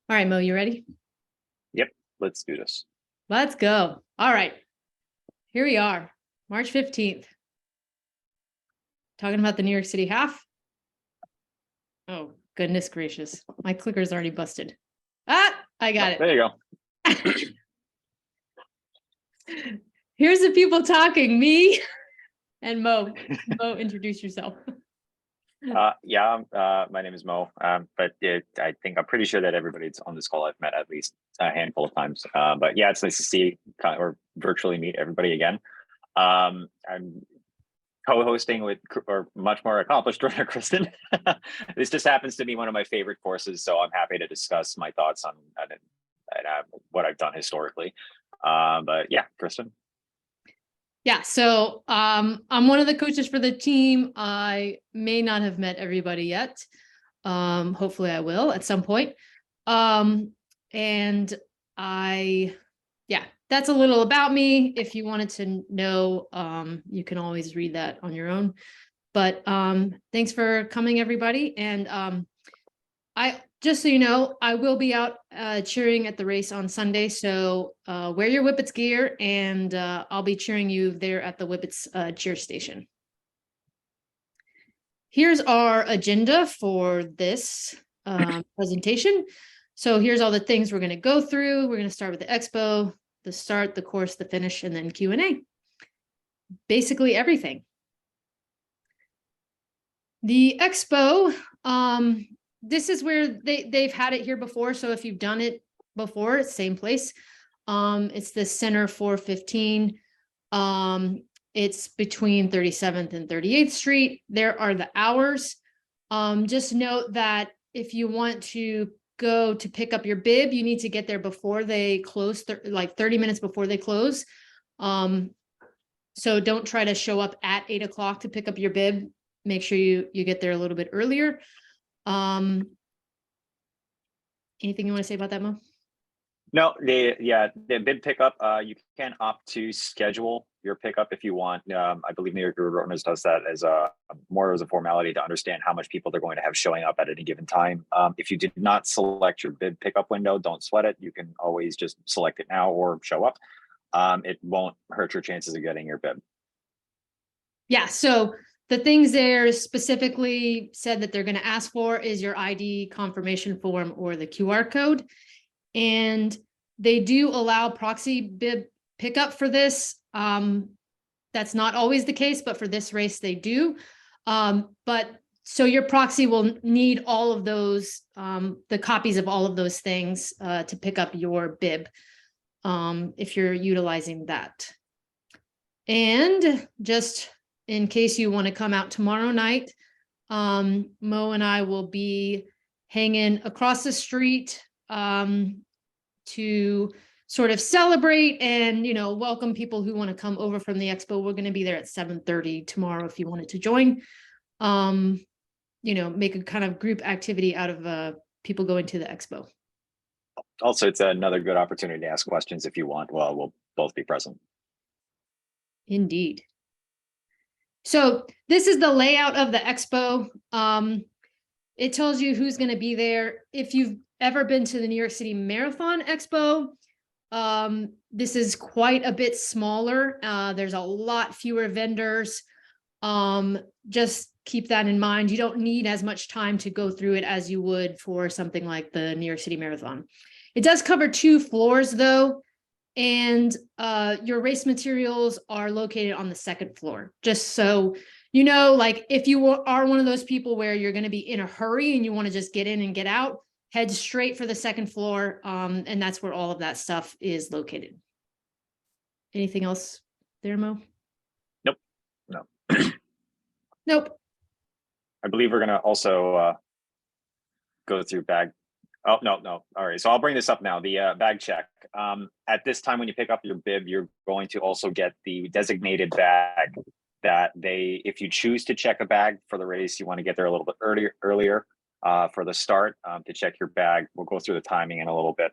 All right, Mo, you ready? Yep, let's do this. Let's go. All right. Here we are, March 15th. Talking about the New York City Half. Oh, goodness gracious. My clicker's already busted. I got it. There you go. Here's the people talking, me and Mo. Mo, introduce yourself. My name is Mo. I think I'm pretty sure that everybody that's on this call I've met at least a handful of times. But yeah, it's nice to see or virtually meet everybody again. I'm co-hosting with or much more accomplished runner Kristen. This just happens to be one of my favorite courses, so I'm happy to discuss my thoughts on what I've done historically. But yeah, Kristen. Yeah, so I'm one of the coaches for the team. I may not have met everybody yet. Hopefully I will at some point. And that's a little about me. If you wanted to know, you can always read that on your own. But thanks for coming, everybody. And just so you know, I will be out cheering at the race on Sunday. So wear your Whippets gear, and I'll be cheering you there at the Whippets cheer station. Here's our agenda for this presentation. So here's all the things we're going to go through. We're going to start with the expo, the start, the course, the finish, and then Q&A. Basically everything. The expo, this is where they've had it here before. So if you've done it before, it's same place. It's the Center 415. It's between 37th and 38th Street. There are the hours. Just note that if you want to go to pick up your bib, you need to get there before they close, like 30 minutes before they close. So don't try to show up at 8 o'clock to pick up your bib. Make sure you get there a little bit earlier. Anything you want to say about that, Mo? No, the bid pickup, you can opt to schedule your pickup if you want. I believe New York Runners does that as more as a formality to understand how much people they're going to have showing up at any given time. If you did not select your bid pickup window, don't sweat it. You can always just select it now or show up. It won't hurt your chances of getting your bib. Yeah, so the things there specifically said that they're going to ask for is your ID confirmation form or the QR code. And they do allow proxy bib pickup for this. That's not always the case, but for this race they do. But so your proxy will need all of those, the copies of all of those things to pick up your bib if you're utilizing that. And just in case you want to come out tomorrow night, Mo and I will be hanging across the street to sort of celebrate and, welcome people who want to come over from the expo. We're going to be there at 7:30 tomorrow if you wanted to join. Make a kind of group activity out of people going to the expo. Also, it's another good opportunity to ask questions if you want. Well, we'll both be present. Indeed. So this is the layout of the expo. It tells you who's going to be there. If you've ever been to the New York City Marathon Expo, this is quite a bit smaller. There's a lot fewer vendors. Just keep that in mind. You don't need as much time to go through it as you would for something like the New York City Marathon. It does cover 2 floors though. And your race materials are located on the 2nd floor. Just so you know, like if you are one of those people where you're going to be in a hurry and you want to just get in and get out, head straight for the 2nd floor. And that's where all of that stuff is located. Anything else there, Mo? Nope. No. Nope. I believe we're going to also go through bag. Oh, no. All right. So I'll bring this up now. The bag check. At this time, when you pick up your bib, you're going to also get the designated bag that if you choose to check a bag for the race, you want to get there a little bit earlier for the start to check your bag. We'll go through the timing in a little bit.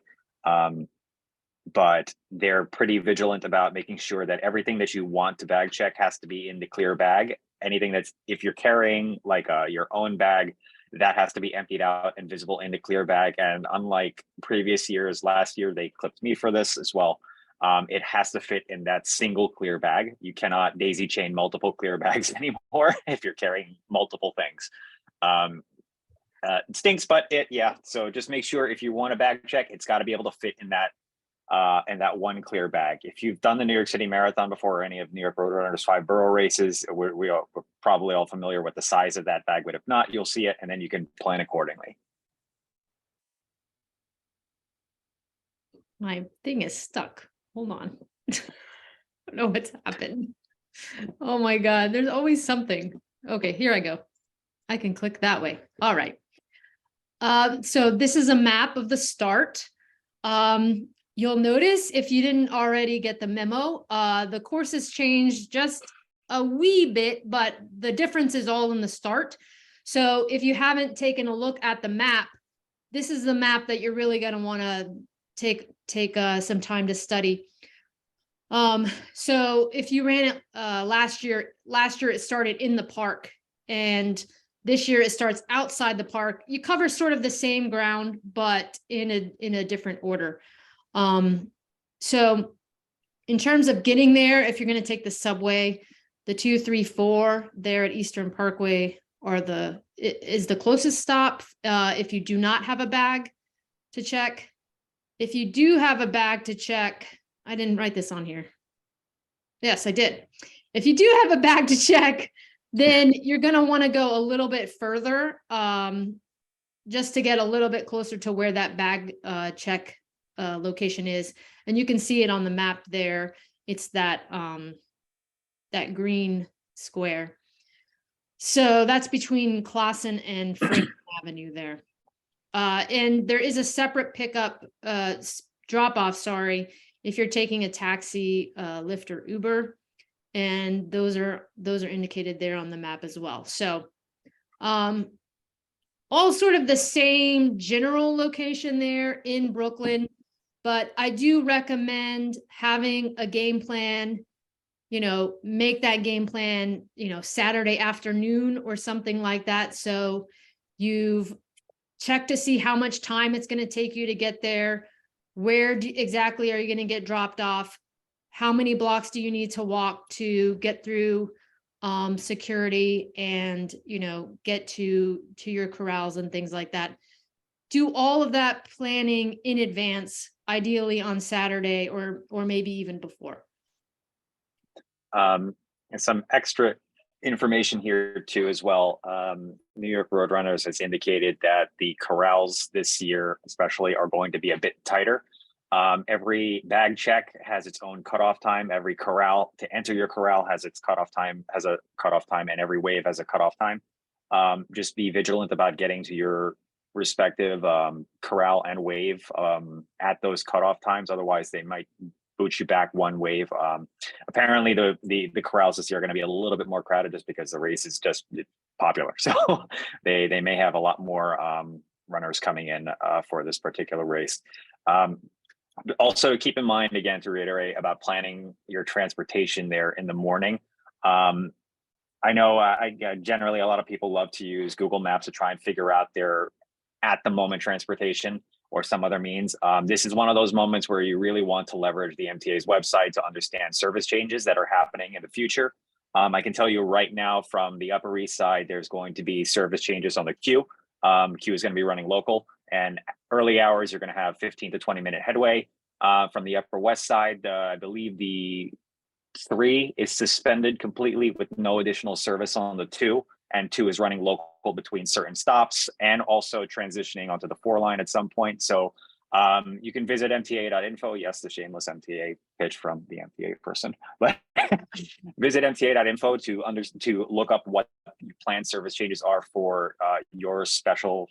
But they're pretty vigilant about making sure that everything that you want to bag check has to be in the clear bag. Anything if you're carrying like your own bag, that has to be emptied out and visible in the clear bag. And unlike previous years, last year, they clipped me for this as well. It has to fit in that single clear bag. You cannot daisy chain multiple clear bags anymore if you're carrying multiple things. It stinks, but yeah. So just make sure if you want a bag check, it's got to be able to fit in that one clear bag. If you've done the New York City Marathon before, or any of New York Roadrunners 5 borough races, we're probably all familiar with the size of that bag, but if not, you'll see it and then you can plan accordingly. My thing is stuck. Hold on. I don't know what's happened. Oh my God, there's always something. Okay, here I go. I can click that way. All right. So this is a map of the start. You'll notice, if you didn't already get the memo, the course has changed just a wee bit, but the difference is all in the start. So if you haven't taken a look at the map, this is the map that you're really going to want to take some time to study. So if you ran it last year it started in the park, and this year it starts outside the park. You cover sort of the same ground, but in a different order. So in terms of getting there, if you're going to take the subway, the 234 there at Eastern Parkway is the closest stop. If you do not have a bag to check, if you do have a bag to check, I didn't write this on here. Yes, I did. If you do have a bag to check, then you're going to want to go a little bit further, just to get a little bit closer to where that bag check location is. And you can see it on the map there. It's that green square. So that's between Clausen and Franklin Avenue there. And there is a separate pickup, drop off, sorry, if you're taking a taxi, Lyft or Uber, and those are indicated there on the map as well. So all sort of the same general location there in Brooklyn, but I do recommend having a game plan. Make that game plan, Saturday afternoon or something like that. So you've checked to see how much time it's going to take you to get there. Where exactly are you going to get dropped off? How many blocks do you need to walk to get through security and, get to your corrals and things like that? Do all of that planning in advance, ideally on Saturday or maybe even before. And some extra information here too as well. New York Roadrunners has indicated that the corrals this year especially are going to be a bit tighter. Every bag check has its own cutoff time. Every corral to enter your corral has a cutoff time, and every wave has a cutoff time. Just be vigilant about getting to your respective corral and wave at those cutoff times. Otherwise, they might boot you back one wave. Apparently, the corrals this year are going to be a little bit more crowded just because the race is just popular. So they may have a lot more runners coming in for this particular race. Also, keep in mind, again, to reiterate about planning your transportation there in the morning. I know generally a lot of people love to use Google Maps to try and figure out their at-the-moment transportation or some other means. This is one of those moments where you really want to leverage the MTA's website to understand service changes that are happening in the future. I can tell you right now from the Upper East Side, there's going to be service changes on the Q. Q is going to be running local, and early hours, you're going to have 15 to 20-minute headway. From the Upper West Side, I believe the 3 is suspended completely with no additional service on the 2, and 2 is running local between certain stops and also transitioning onto the 4 line at some point. So you can visit mta.info. Yes, the shameless MTA pitch from the MTA person, but visit mta.info to look up what planned service changes are for your special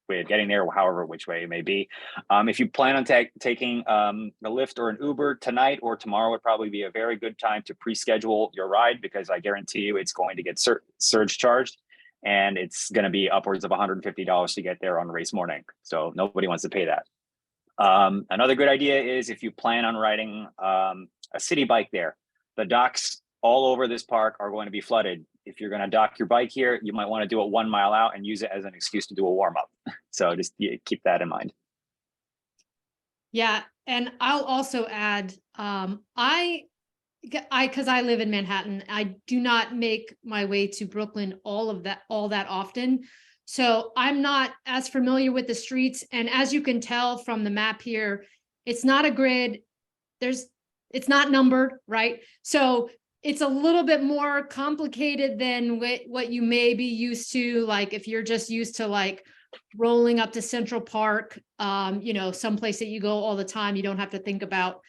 way of getting there, however which way it may be. If you plan on taking a Lyft or an Uber tonight or tomorrow, would probably be a very good time to pre-schedule your ride, because I guarantee you it's going to get surge charged, and it's going to be upwards of $150 to get there on race morning. So nobody wants to pay that. Another good idea is if you plan on riding a city bike there, the docks all over this park are going to be flooded. If you're going to dock your bike here, you might want to do it 1 mile out and use it as an excuse to do a warm up. So just keep that in mind. Yeah, and I'll also add, because I live in Manhattan, I do not make my way to Brooklyn all that often. So I'm not as familiar with the streets. And as you can tell from the map here, it's not a grid. It's not numbered, right? So it's a little bit more complicated than what you may be used to. Like if you're just used to like rolling up to Central Park, you know, someplace that you go all the time, you don't have to think about.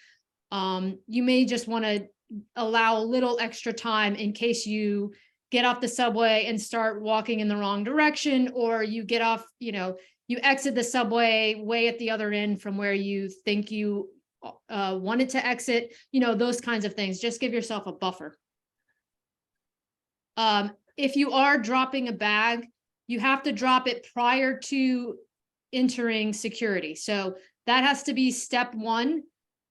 You may just want to allow a little extra time in case you get off the subway and start walking in the wrong direction, or you get off, you know, you exit the subway way at the other end from where you think you wanted to exit, you know, those kinds of things. Just give yourself a buffer. If you are dropping a bag, you have to drop it prior to entering security. So that has to be step one.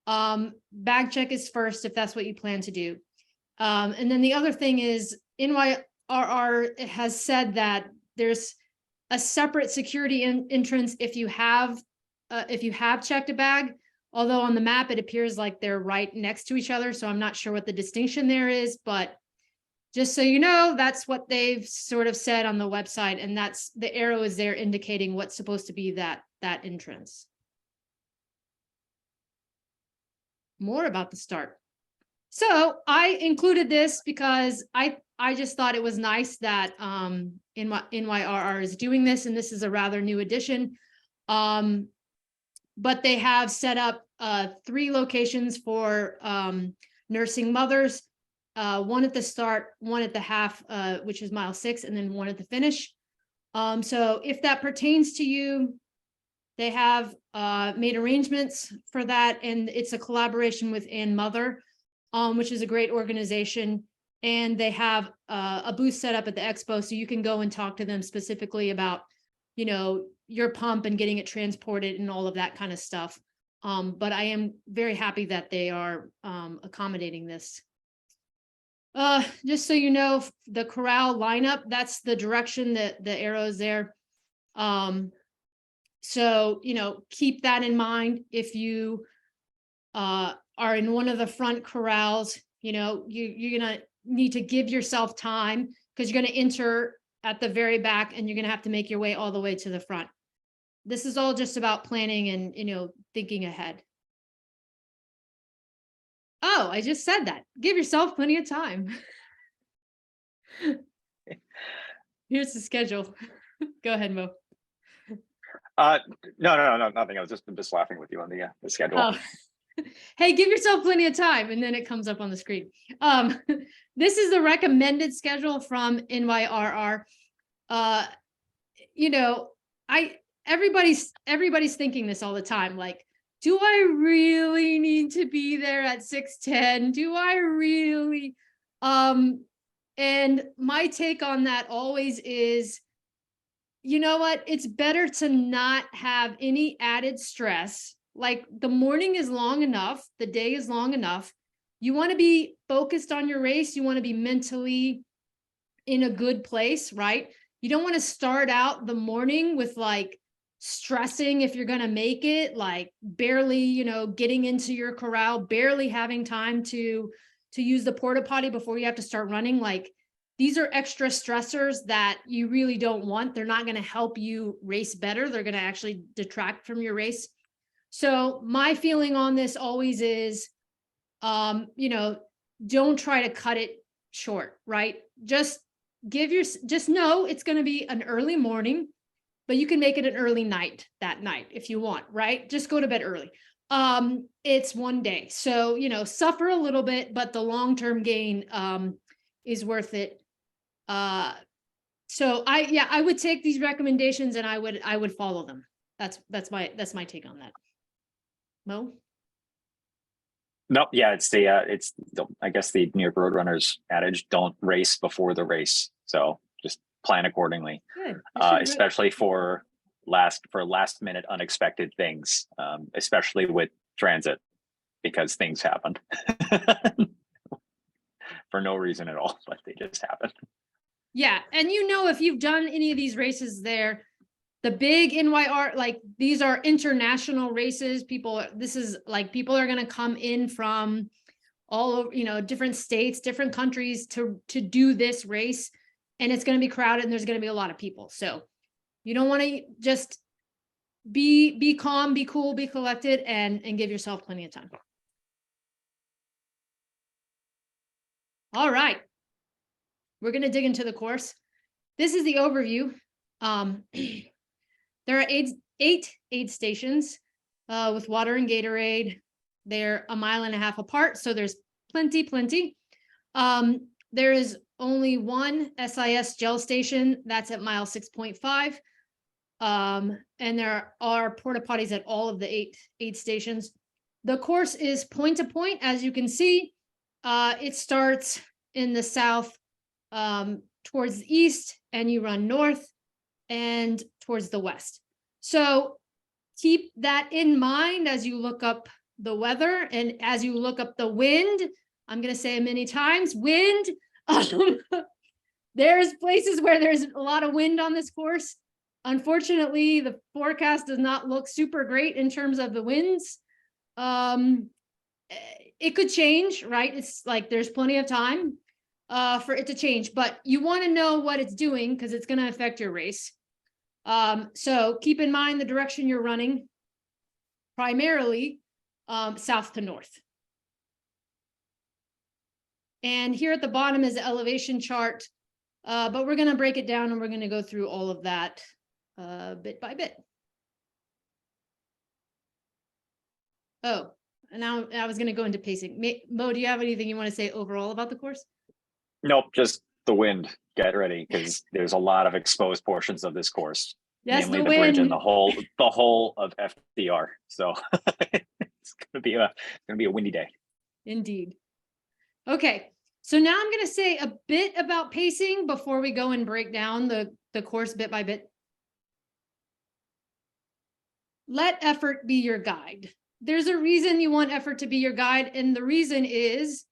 Bag check is first if that's what you plan to do. And then the other thing is NYRR has said that there's a separate security entrance if you have checked a bag, although on the map it appears like they're right next to each other. So I'm not sure what the distinction there is, but just so you know, that's what they've sort of said on the website, and that's the arrow is there indicating what's supposed to be that entrance. More about the start. So I included this because I just thought it was nice that NYRR is doing this, and this is a rather new addition. But they have set up 3 locations for nursing mothers, one at the start, one at the half, which is mile 6, and then one at the finish. So if that pertains to you, they have made arrangements for that, and it's a collaboration with Mother, which is a great organization. And they have a booth set up at the Expo, so you can go and talk to them specifically about, you know, your pump and getting it transported and all of that kind of stuff. But I am very happy that they are accommodating this. Just so you know, the corral lineup, that's the direction that the arrows there. So, you know, keep that in mind. If you are in one of the front corrals, you know, you're going to need to give yourself time, because you're going to enter at the very back and you're going to have to make your way all the way to the front. This is all just about planning and, you know, thinking ahead. Oh, I just said that. Give yourself plenty of time. Here's the schedule. Go ahead, Mo. No, nothing. I was just laughing with you on the schedule. Oh. Hey, give yourself plenty of time, and then it comes up on the screen. This is the recommended schedule from NYRR. You know, everybody's thinking this all the time. Like, do I really need to be there at 6:10? Do I really? And my take on that always is, you know what? It's better to not have any added stress. Like, the morning is long enough, the day is long enough. You want to be focused on your race. You want to be mentally in a good place, right? You don't want to start out the morning with like stressing if you're going to make it, like barely, you know, getting into your corral, barely having time to use the porta potty before you have to start running. Like, these are extra stressors that you really don't want. They're not going to help you race better. They're going to actually detract from your race. So my feeling on this always is, you know, don't try to cut it short, right? Just know it's going to be an early morning, but you can make it an early night that night if you want, right? Just go to bed early. It's one day. So, you know, suffer a little bit, but the long-term gain is worth it. So I would take these recommendations and I would follow them. That's my take on that. Mo? Nope. Yeah, it's I guess the New York Roadrunners adage: don't race before the race. So just plan accordingly. Good. Especially for last minute unexpected things, especially with transit, because things happen for no reason at all, but they just happen. Yeah. And if you've done any of these races there, the big NYR, like these are international races. People are going to come in from all over, different states, different countries to do this race. And it's going to be crowded and there's going to be a lot of people. So you don't want to just be calm, be cool, be collected, and give yourself plenty of time. All right. We're going to dig into the course. This is the overview. There are eight aid stations with water and Gatorade. They're 1.5 miles apart, so there's plenty. There is only one SIS gel station that's at mile 6.5. And there are porta potties at all of the eight stations. The course is point to point, as you can see. It starts in the south towards the east, and you run north and towards the west. So keep that in mind as you look up the weather and as you look up the wind. I'm going to say it many times, wind. There's places where there's a lot of wind on this course. Unfortunately, the forecast does not look super great in terms of the winds. It could change, right? It's like there's plenty of time for it to change, but you want to know what it's doing because it's going to affect your race. So keep in mind the direction you're running, primarily south to north. And here at the bottom is the elevation chart, but we're going to break it down and we're going to go through all of that bit by bit. Oh, and now I was going to go into pacing. Mo, do you have anything you want to say overall about the course? Nope, just the wind. Get ready because there's a lot of exposed portions of this course. Yes, mainly the the bridge and wind. the whole of FDR. So it's gonna be a windy day. Indeed. Okay, so now I'm going to say a bit about pacing before we go and break down the course bit by bit. Let effort be your guide. There's a reason you want effort to be your guide, and the reason is,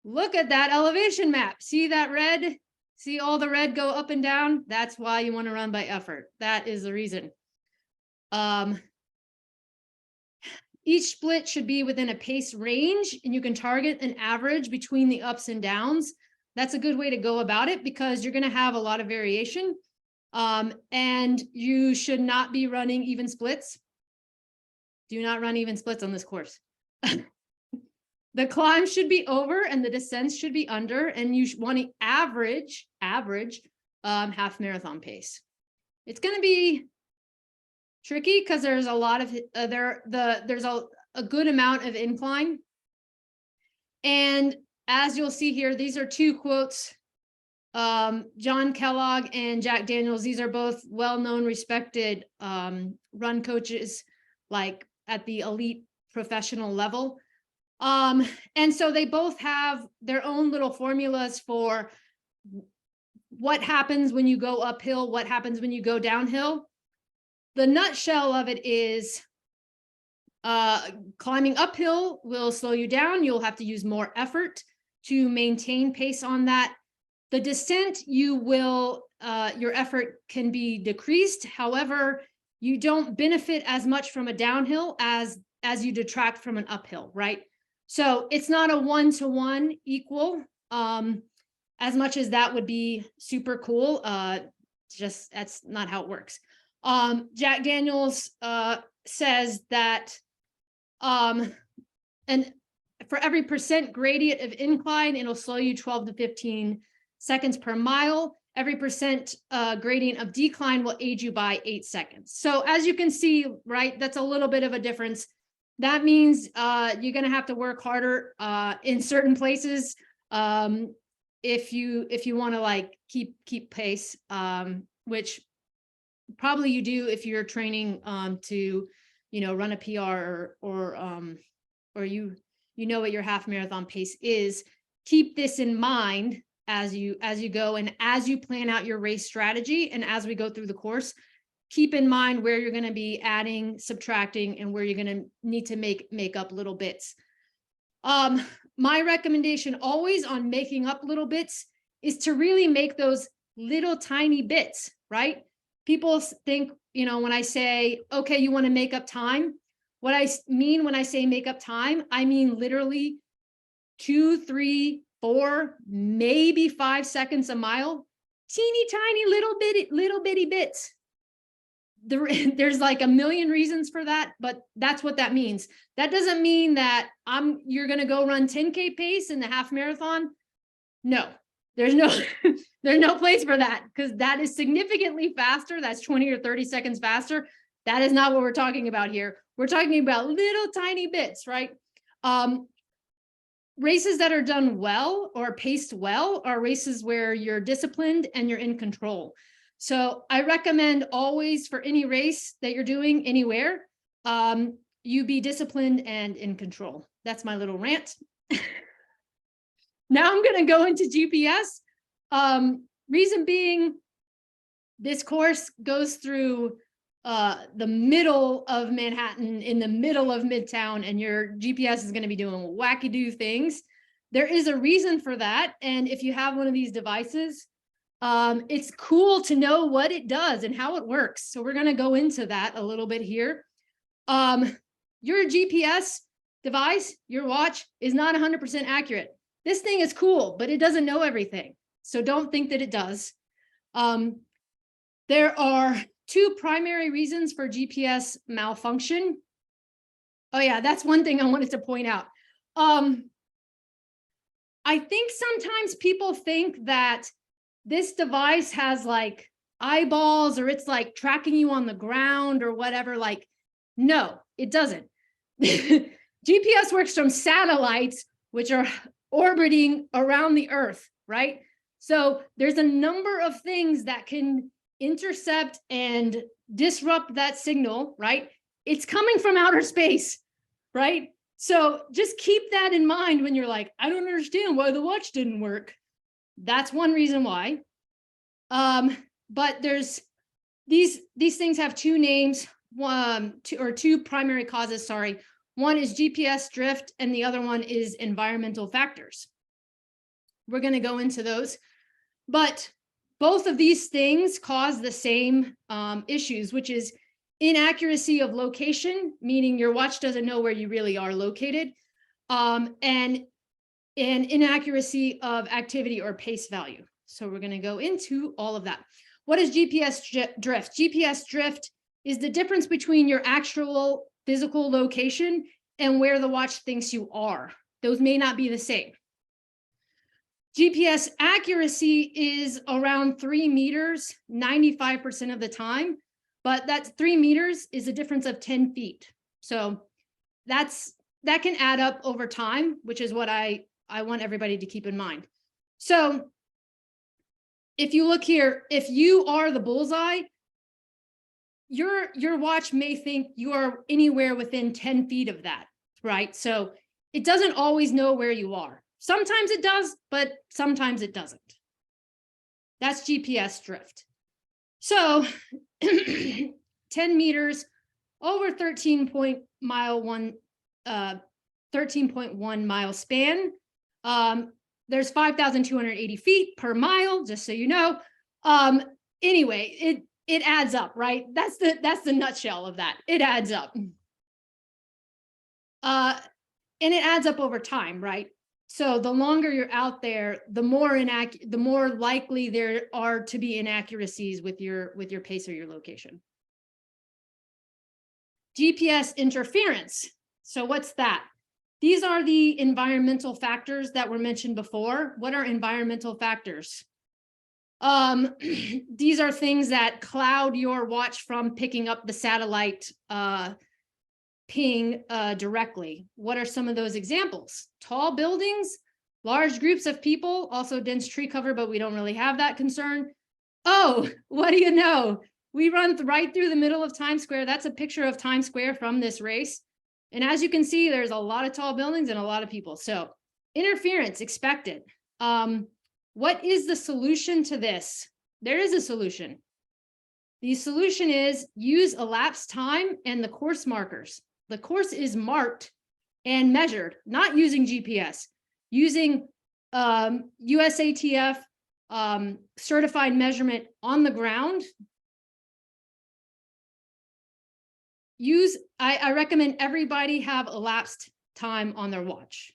look at that elevation map. See that red? See all the red go up and down? That's why you want to run by effort. That is the reason. Each split should be within a pace range, and you can target an average between the ups and downs. That's a good way to go about it because you're going to have a lot of variation. And you should not be running even splits. Do not run even splits on this course. The climb should be over and the descents should be under, and you want to average half marathon pace. It's going to be tricky because there's a lot of there's a good amount of incline. And as you'll see here, these are two quotes. John Kellogg and Jack Daniels. These are both well-known, respected run coaches, like at the elite professional level. And so they both have their own little formulas for what happens when you go uphill, what happens when you go downhill. The nutshell of it is climbing uphill will slow you down. You'll have to use more effort to maintain pace on that. The descent, you will, your effort can be decreased. However, you don't benefit as much from a downhill as you detract from an uphill, right? So it's not a one-to-one equal, as much as that would be super cool. Just that's not how it works. Jack Daniels says that and for every % gradient of incline, it'll slow you 12 to 15 seconds per mile. Every % gradient of decline will aid you by 8 seconds. So as you can see, right, that's a little bit of a difference. That means you're going to have to work harder in certain places if you want to like keep pace, which probably you do if you're training to run a PR or you know what your half marathon pace is. Keep this in mind as you go and as you plan out your race strategy, and as we go through the course, keep in mind where you're going to be adding, subtracting, and where you're going to need to make up little bits. My recommendation always on making up little bits is to really make those little tiny bits, right? People think, you know, when I say, okay, you want to make up time, what I mean when I say make up time, I mean literally 2, 3, 4, maybe 5 seconds a mile, teeny tiny little bitty bits. There's like a million reasons for that, but that's what that means. That doesn't mean that you're going to go run 10K pace in the half marathon. No, there's no there's no place for that, because that is significantly faster. That's 20 or 30 seconds faster. That is not what we're talking about here. We're talking about little tiny bits, right? Races that are done well or paced well are races where you're disciplined and you're in control. So I recommend always, for any race that you're doing anywhere, you be disciplined and in control. That's my little rant. Now I'm going to go into GPS. Reason being, this course goes through the middle of Manhattan, in the middle of Midtown, and your GPS is going to be doing wacky-do things. There is a reason for that. And if you have one of these devices, it's cool to know what it does and how it works. So we're going to go into that a little bit here. Your GPS device, your watch, is not 100% accurate. This thing is cool, but it doesn't know everything. So don't think that it does. There are 2 primary reasons for GPS malfunction. Oh yeah, that's one thing I wanted to point out. I think sometimes people think that this device has like eyeballs, or it's like tracking you on the ground or whatever. Like, no, it doesn't. GPS works from satellites, which are orbiting around the Earth, right? So there's a number of things that can intercept and disrupt that signal, right? It's coming from outer space, right? So just keep that in mind when you're like, I don't understand why the watch didn't work. That's one reason why. But there's these things have 2 names, 2 primary causes, sorry. One is GPS drift and the other one is environmental factors. We're going to go into those, but both of these things cause the same issues, which is inaccuracy of location, meaning your watch doesn't know where you really are located, and inaccuracy of activity or pace value. So we're going to go into all of that. What is GPS drift? GPS drift is the difference between your actual physical location and where the watch thinks you are. Those may not be the same. GPS accuracy is around 3 meters, 95% of the time, but that's 3 meters is a difference of 10 feet. So that can add up over time, which is what I want everybody to keep in mind. So if you look here, if you are the bullseye, your watch may think you are anywhere within 10 feet of that, right? So it doesn't always know where you are. Sometimes it does, but sometimes it doesn't. That's GPS drift. So 10 meters over 13.1 mile span. There's 5,280 feet per mile, just so you know. Anyway, it adds up, right? That's the nutshell of that. It adds up. And it adds up over time, right? So the longer you're out there, the more likely there are to be inaccuracies with your pace or your location. GPS interference. So what's that? These are the environmental factors that were mentioned before. What are environmental factors? These are things that cloud your watch from picking up the satellite ping directly. What are some of those examples? Tall buildings, large groups of people, also dense tree cover, but we don't really have that concern. Oh, what do you know? We run right through the middle of Times Square. That's a picture of Times Square from this race. And as you can see, there's a lot of tall buildings and a lot of people. So interference expected. What is the solution to this? There is a solution. The solution is use elapsed time and the course markers. The course is marked and measured, not using GPS. using USATF certified measurement on the ground. I recommend everybody have elapsed time on their watch.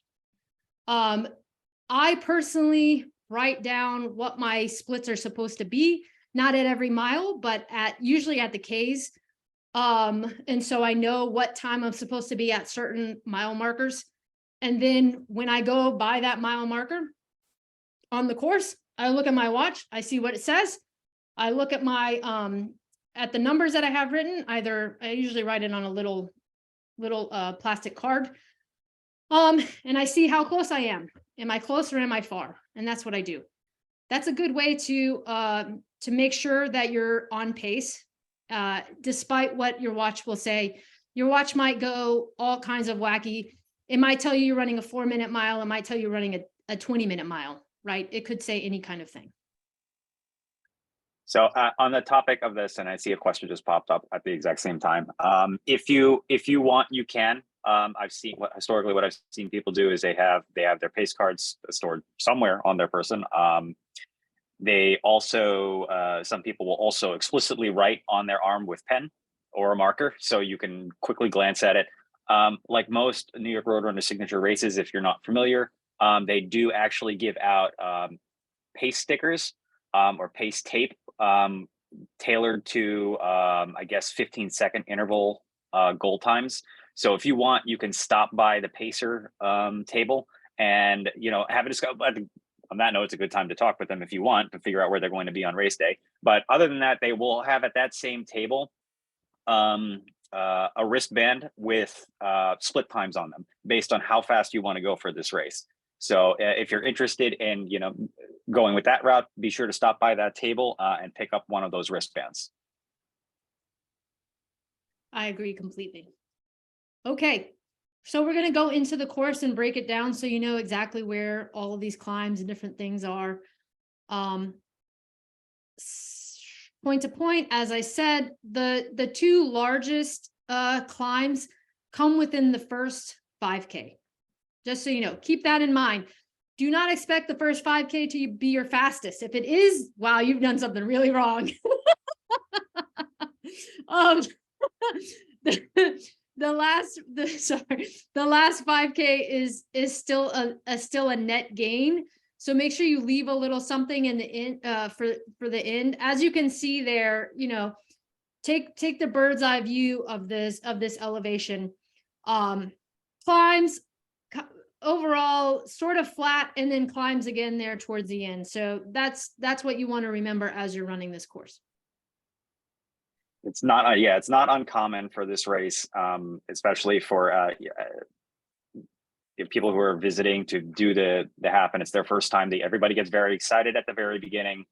I personally write down what my splits are supposed to be, not at every mile, but usually at the Ks. And so I know what time I'm supposed to be at certain mile markers. And then when I go by that mile marker on the course, I look at my watch, I see what it says. I look at my at the numbers that I have written. I usually write it on a little plastic card. And I see how close I am. Am I close or am I far? And that's what I do. That's a good way to make sure that you're on pace, despite what your watch will say. Your watch might go all kinds of wacky. It might tell you you're running a 4-minute mile. It might tell you you're running a 20-minute mile, right? It could say any kind of thing. So on the topic of this, and I see a question just popped up at the exact same time. If you want, you can. I've seen historically what I've seen people do is they have their pace cards stored somewhere on their person. They also some people will also explicitly write on their arm with pen or a marker, so you can quickly glance at it. Like most New York Road Runner signature races, if you're not familiar, they do actually give out pace stickers or pace tape tailored to I guess 15-second interval goal times. So if you want, you can stop by the pacer table and have a discussion. On that note, it's a good time to talk with them if you want to figure out where they're going to be on race day. But other than that, they will have at that same table a wristband with split times on them based on how fast you want to go for this race. So if you're interested in going with that route, be sure to stop by that table and pick up one of those wristbands. I agree completely. Okay, so we're going to go into the course and break it down so you know exactly where all of these climbs and different things are. Point to point, as I said, the two largest climbs come within the first 5K. Just so you know, keep that in mind. Do not expect the first 5K to be your fastest. If it is, wow, you've done something really wrong. The last 5K is still a net gain. So make sure you leave a little something in the end for the end. As you can see there, take the bird's eye view of this elevation. Climbs overall sort of flat and then climbs again there towards the end. So that's what you want to remember as you're running this course. It's not it's not uncommon for this race, especially for if people who are visiting to do the half and it's their first time. Everybody gets very excited at the very beginning.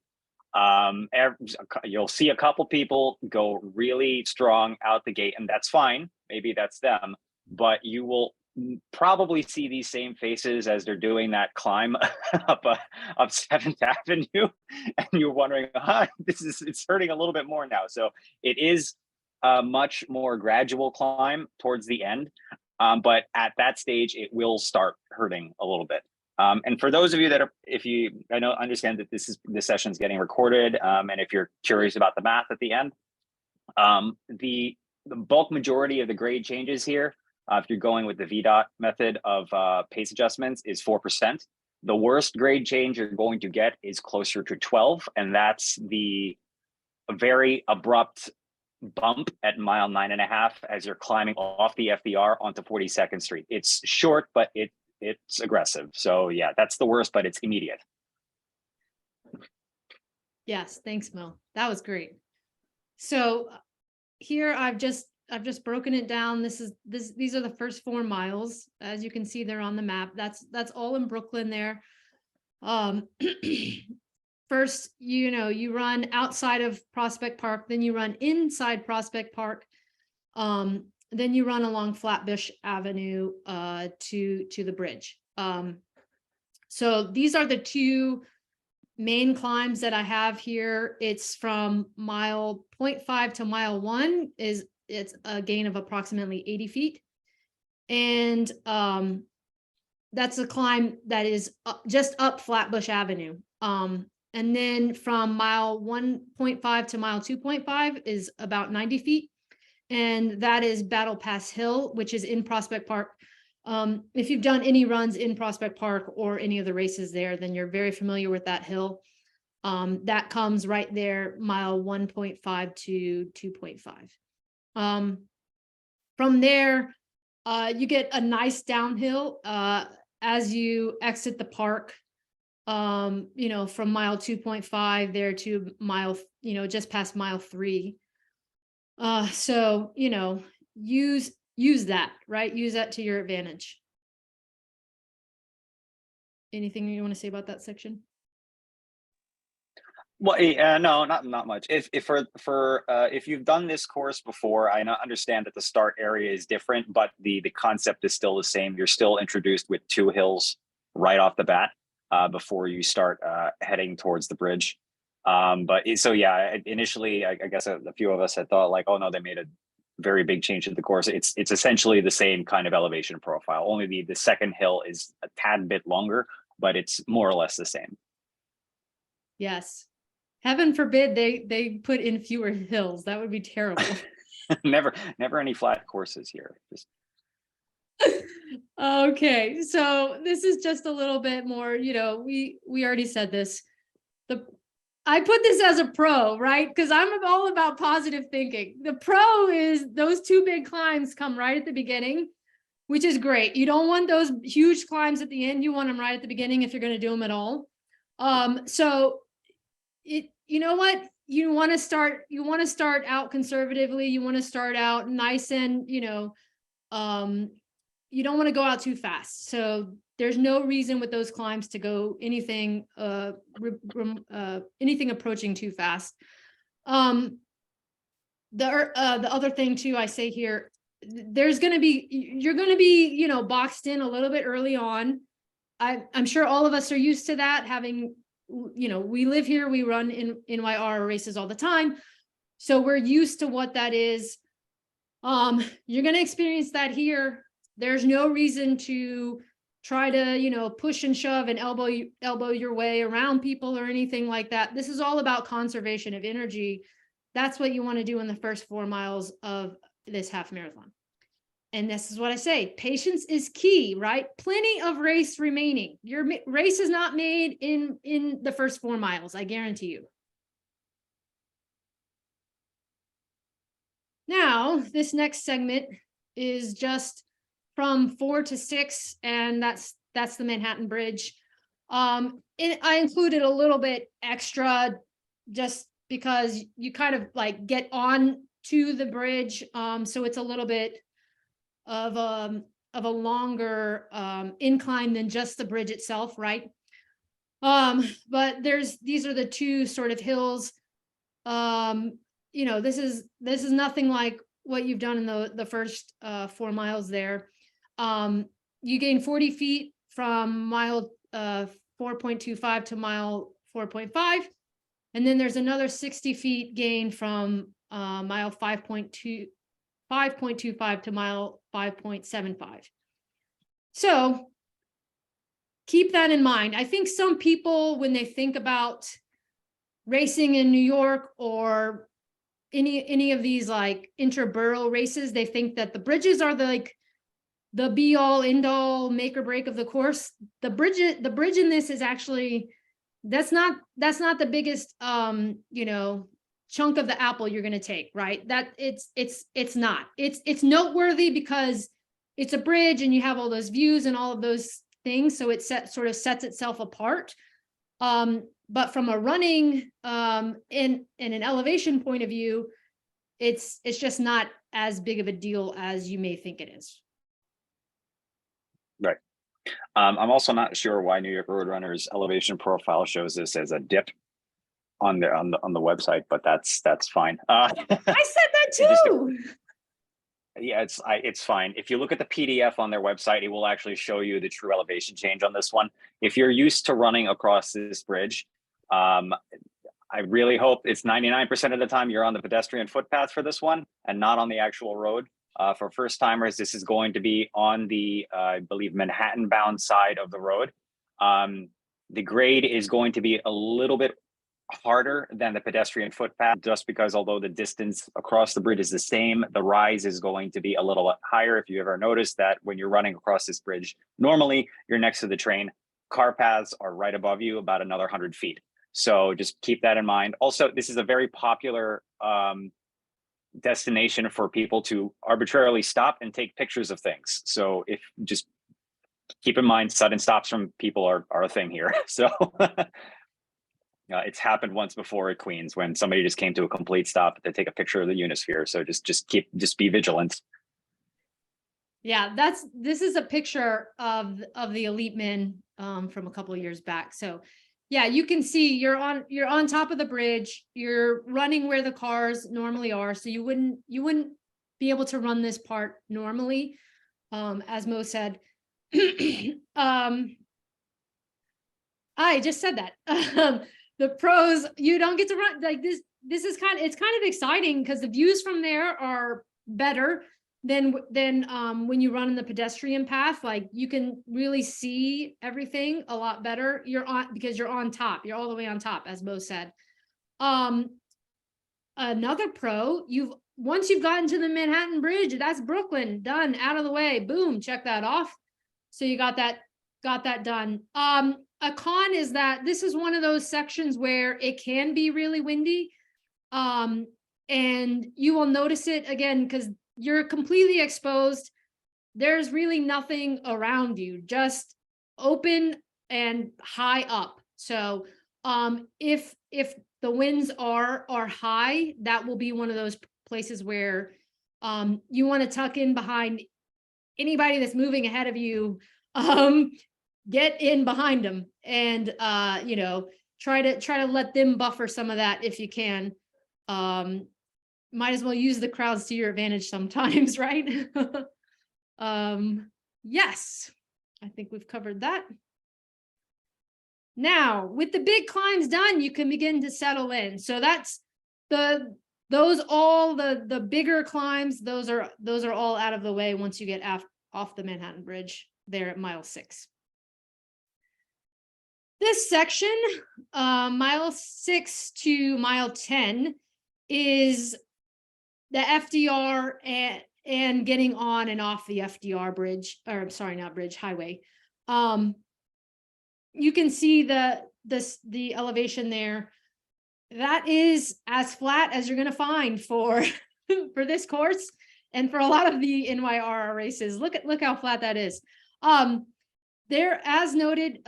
You'll see a couple people go really strong out the gate, and that's fine. Maybe that's them, but you will probably see these same faces as they're doing that climb up 7th Avenue, and you're wondering, it's hurting a little bit more now. So it is a much more gradual climb towards the end, but at that stage it will start hurting a little bit. And for those of you that are, understand that this session is getting recorded, and if you're curious about the math at the end, the bulk majority of the grade changes here, if you're going with the VDOT method of pace adjustments, is 4%. The worst grade change you're going to get is closer to 12, and that's the very abrupt bump at mile 9.5 as you're climbing off the FDR onto 42nd Street. It's short, but it's aggressive. So yeah, that's the worst, but it's immediate. Yes, thanks, Mo. That was great. So here I've just broken it down. These are the first 4 miles. As you can see, they're on the map. That's all in Brooklyn there. First, you run outside of Prospect Park, then you run inside Prospect Park. Then you run along Flatbush Avenue to the bridge. So these are the 2 main climbs that I have here. It's from mile 0.5 to mile 1 it's a gain of approximately 80 feet. And that's a climb that is just up Flatbush Avenue. And then from mile 1.5 to mile 2.5 is about 90 feet. And that is Battle Pass Hill, which is in Prospect Park. If you've done any runs in Prospect Park or any of the races there, then you're very familiar with that hill. That comes right there, mile 1.5 to 2.5. From there, you get a nice downhill as you exit the park. You know, from mile 2.5 there to mile, you know, just past mile 3. So, you know, use that, right? Use that to your advantage. Anything you want to say about that section? Well, no, not much. If you've done this course before, I understand that the start area is different, but the concept is still the same. You're still introduced with 2 hills right off the bat before you start heading towards the bridge. So yeah, initially, I guess a few of us had thought like, oh no, they made a very big change to the course. It's essentially the same kind of elevation profile. Only the second hill is a tad bit longer, but it's more or less the same. Yes. Heaven forbid they put in fewer hills. That would be terrible. never any flat courses here. Just... Okay, so this is just a little bit more, you know, we already said this. I put this as a pro, right? Because I'm all about positive thinking. The pro is those 2 big climbs come right at the beginning, which is great. You don't want those huge climbs at the end. You want them right at the beginning if you're going to do them at all. So you know what? You want to start out conservatively. You want to start out nice and, you know, you don't want to go out too fast. So there's no reason with those climbs to go anything approaching too fast. The other thing too, I say here, you're going to be, you know, boxed in a little bit early on. I'm sure all of us are used to that, having, you know, we live here, we run in NYR races all the time. So we're used to what that is. You're going to experience that here. There's no reason to try to, you know, push and shove and elbow your way around people or anything like that. This is all about conservation of energy. That's what you want to do in the first 4 miles of this half marathon. And this is what I say, patience is key, right? Plenty of race remaining. Your race is not made in the first 4 miles, I guarantee you. Now, this next segment is just from 4 to 6, and that's the Manhattan Bridge. I included a little bit extra just because you kind of like get on to the bridge. So it's a little bit of a longer incline than just the bridge itself, right? But these are the 2 sort of hills. You know, this is nothing like what you've done in the first 4 miles there. You gain 40 feet from mile 4.25 to mile 4.5. And then there's another 60 feet gain from mile 5.25 to mile 5.75. So keep that in mind. I think some people, when they think about racing in New York or any of these like interborough races, they think that the bridges are the be all end all make or break of the course. The bridge in this is actually, that's not the biggest you know, chunk of the apple you're going to take, right? That it's not. It's noteworthy because it's a bridge and you have all those views and all of those things, so it sort of sets itself apart. But from a running in an elevation point of view, it's just not as big of a deal as you may think it is. Right. I'm also not sure why New York Roadrunner's elevation profile shows this as a dip on the website, but that's fine. I said that too. Yeah, it's fine. If you look at the PDF on their website, it will actually show you the true elevation change on this one. If you're used to running across this bridge, I really hope it's 99% of the time you're on the pedestrian footpath for this one and not on the actual road. For first timers, this is going to be on the, I believe, Manhattan bound side of the road. The grade is going to be a little bit harder than the pedestrian footpath, just because although the distance across the bridge is the same, the rise is going to be a little bit higher. If you ever noticed that when you're running across this bridge, normally you're next to the train, car paths are right above you about another 100 feet. So just keep that in mind. Also, this is a very popular destination for people to arbitrarily stop and take pictures of things. So if just keep in mind, sudden stops from people are a thing here. So it's happened once before at Queens when somebody just came to a complete stop to take a picture of the Unisphere. So just be vigilant. Yeah, this is a picture of the Elite Men from a couple of years back. So yeah, you can see you're on top of the bridge, you're running where the cars normally are. So you wouldn't be able to run this part normally. As Mo said, I just said that. The pros, you don't get to run like this. It's kind of exciting because the views from there are better than when you run in the pedestrian path. Like you can really see everything a lot better. Because you're on top. You're all the way on top, as Mo said. Another pro, once you've gotten to the Manhattan Bridge, that's Brooklyn, done, out of the way, boom, check that off. So you got that done. A con is that this is one of those sections where it can be really windy. And you will notice it again because you're completely exposed. There's really nothing around you, just open and high up. So if the winds are high, that will be one of those places where you want to tuck in behind anybody that's moving ahead of you. Get in behind them and try to let them buffer some of that if you can. Might as well use the crowds to your advantage sometimes, right? Yes, I think we've covered that. Now, with the big climbs done, you can begin to settle in. So that's the bigger climbs, those are all out of the way once you get off the Manhattan Bridge there at mile 6. This section, mile 6 to mile 10, is the FDR and getting on and off the FDR bridge, or sorry, not bridge, highway. You can see the elevation there. That is as flat as you're going to find for this course and for a lot of the NYRR races. Look how flat that is. There, as noted,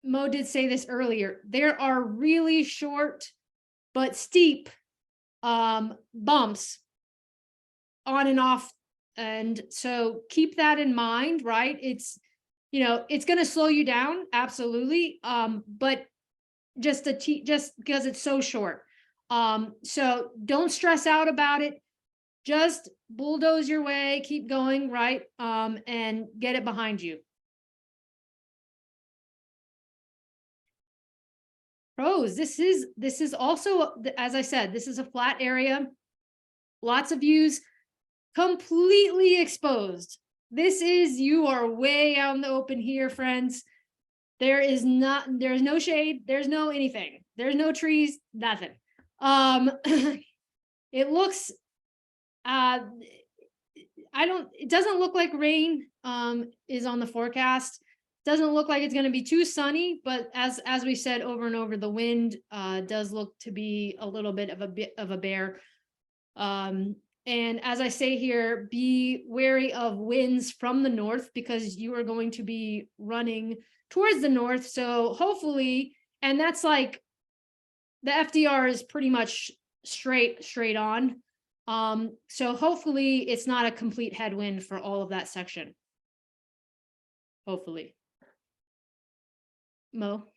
Mo did say this earlier, there are really short but steep bumps on and off, and so keep that in mind, right? It's going to slow you down, absolutely, but just because it's so short. So don't stress out about it, just bulldoze your way, keep going, right? And get it behind you. Pros, this is also, as I said, this is a flat area, lots of views, completely exposed. You are way out in the open here, friends. There's no shade, there's no anything, there's no trees, nothing. It looks it doesn't look like rain is on the forecast. Doesn't look like it's going to be too sunny, but as we said over and over, the wind does look to be a little bit of a bear. And as I say here, be wary of winds from the north because you are going to be running towards the north. So hopefully, and that's like the FDR is pretty much straight on. So hopefully it's not a complete headwind for all of that section. Hopefully. Mo?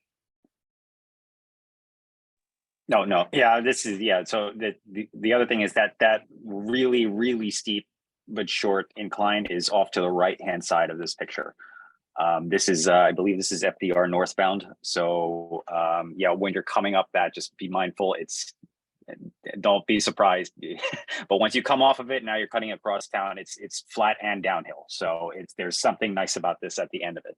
No. Yeah, so the other thing is that really, really steep but short incline is off to the right-hand side of this picture. This is, I believe this is FDR northbound. So yeah, when you're coming up that, just be mindful. don't be surprised. But once you come off of it, now you're cutting across town. It's flat and downhill. So there's something nice about this at the end of it.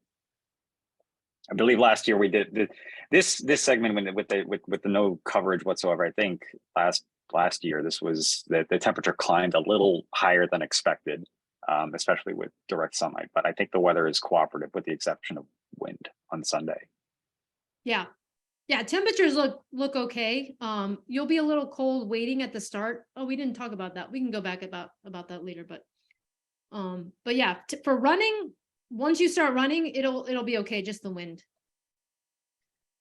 I believe last year we did this segment with the no coverage whatsoever. I think last year this was the temperature climbed a little higher than expected, especially with direct sunlight. But I think the weather is cooperative with the exception of wind on Sunday. Yeah. Yeah, temperatures look okay. You'll be a little cold waiting at the start. Oh, we didn't talk about that. We can go back about that later, but yeah, for running, once you start running, it'll be okay, just the wind.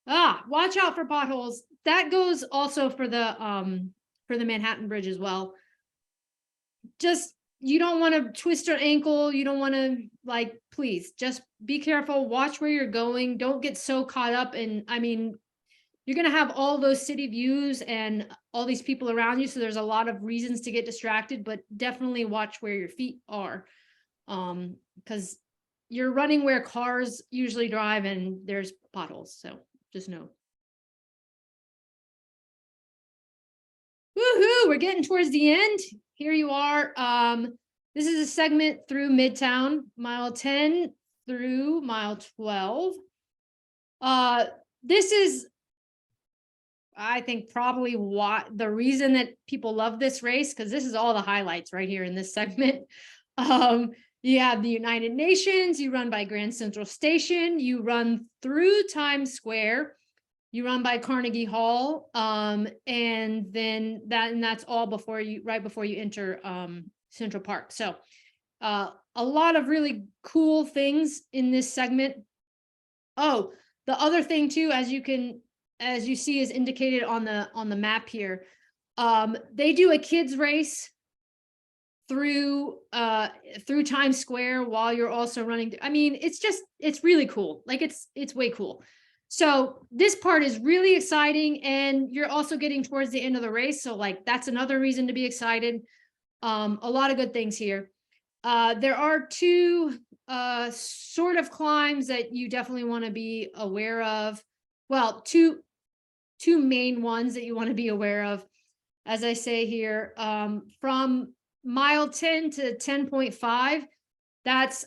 Watch out for potholes. That goes also for the Manhattan Bridge as well. Just, you don't want to twist your ankle. You don't want to, like, please just be careful. Watch where you're going. Don't get so caught up in, I mean, you're going to have all those city views and all these people around you. So there's a lot of reasons to get distracted, but definitely watch where your feet are. Because you're running where cars usually drive and there's potholes. So just know. Woohoo! We're getting towards the end. Here you are. This is a segment through Midtown, mile 10 through mile 12. This is, I think, probably what the reason that people love this race, because this is all the highlights right here in this segment. You have the United Nations, you run by Grand Central Station, you run through Times Square, you run by Carnegie Hall, and then that's all right before you enter Central Park. So a lot of really cool things in this segment. Oh, the other thing too, as you see is indicated on the map here, they do a kids race through Times Square while you're also running. I mean, it's really cool. Like it's way cool. So this part is really exciting, and you're also getting towards the end of the race. So like, that's another reason to be excited. A lot of good things here. There are two sort of climbs that you definitely want to be aware of. Well, two main ones that you want to be aware of. As I say here, from mile 10 to 10.5, that's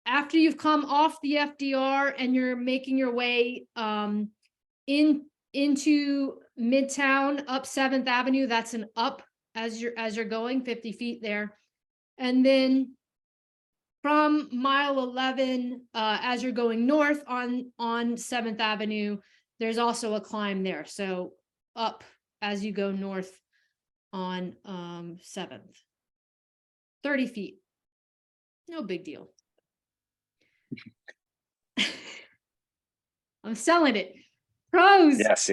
after you've come off the FDR and you're making your way into Midtown up 7th Avenue. That's an up as you're going 50 feet there. And then from mile 11, as you're going north on 7th Avenue, there's also a climb there. So up as you go north on 7th. 30 feet. No big deal. I'm selling it. Pros. Yes.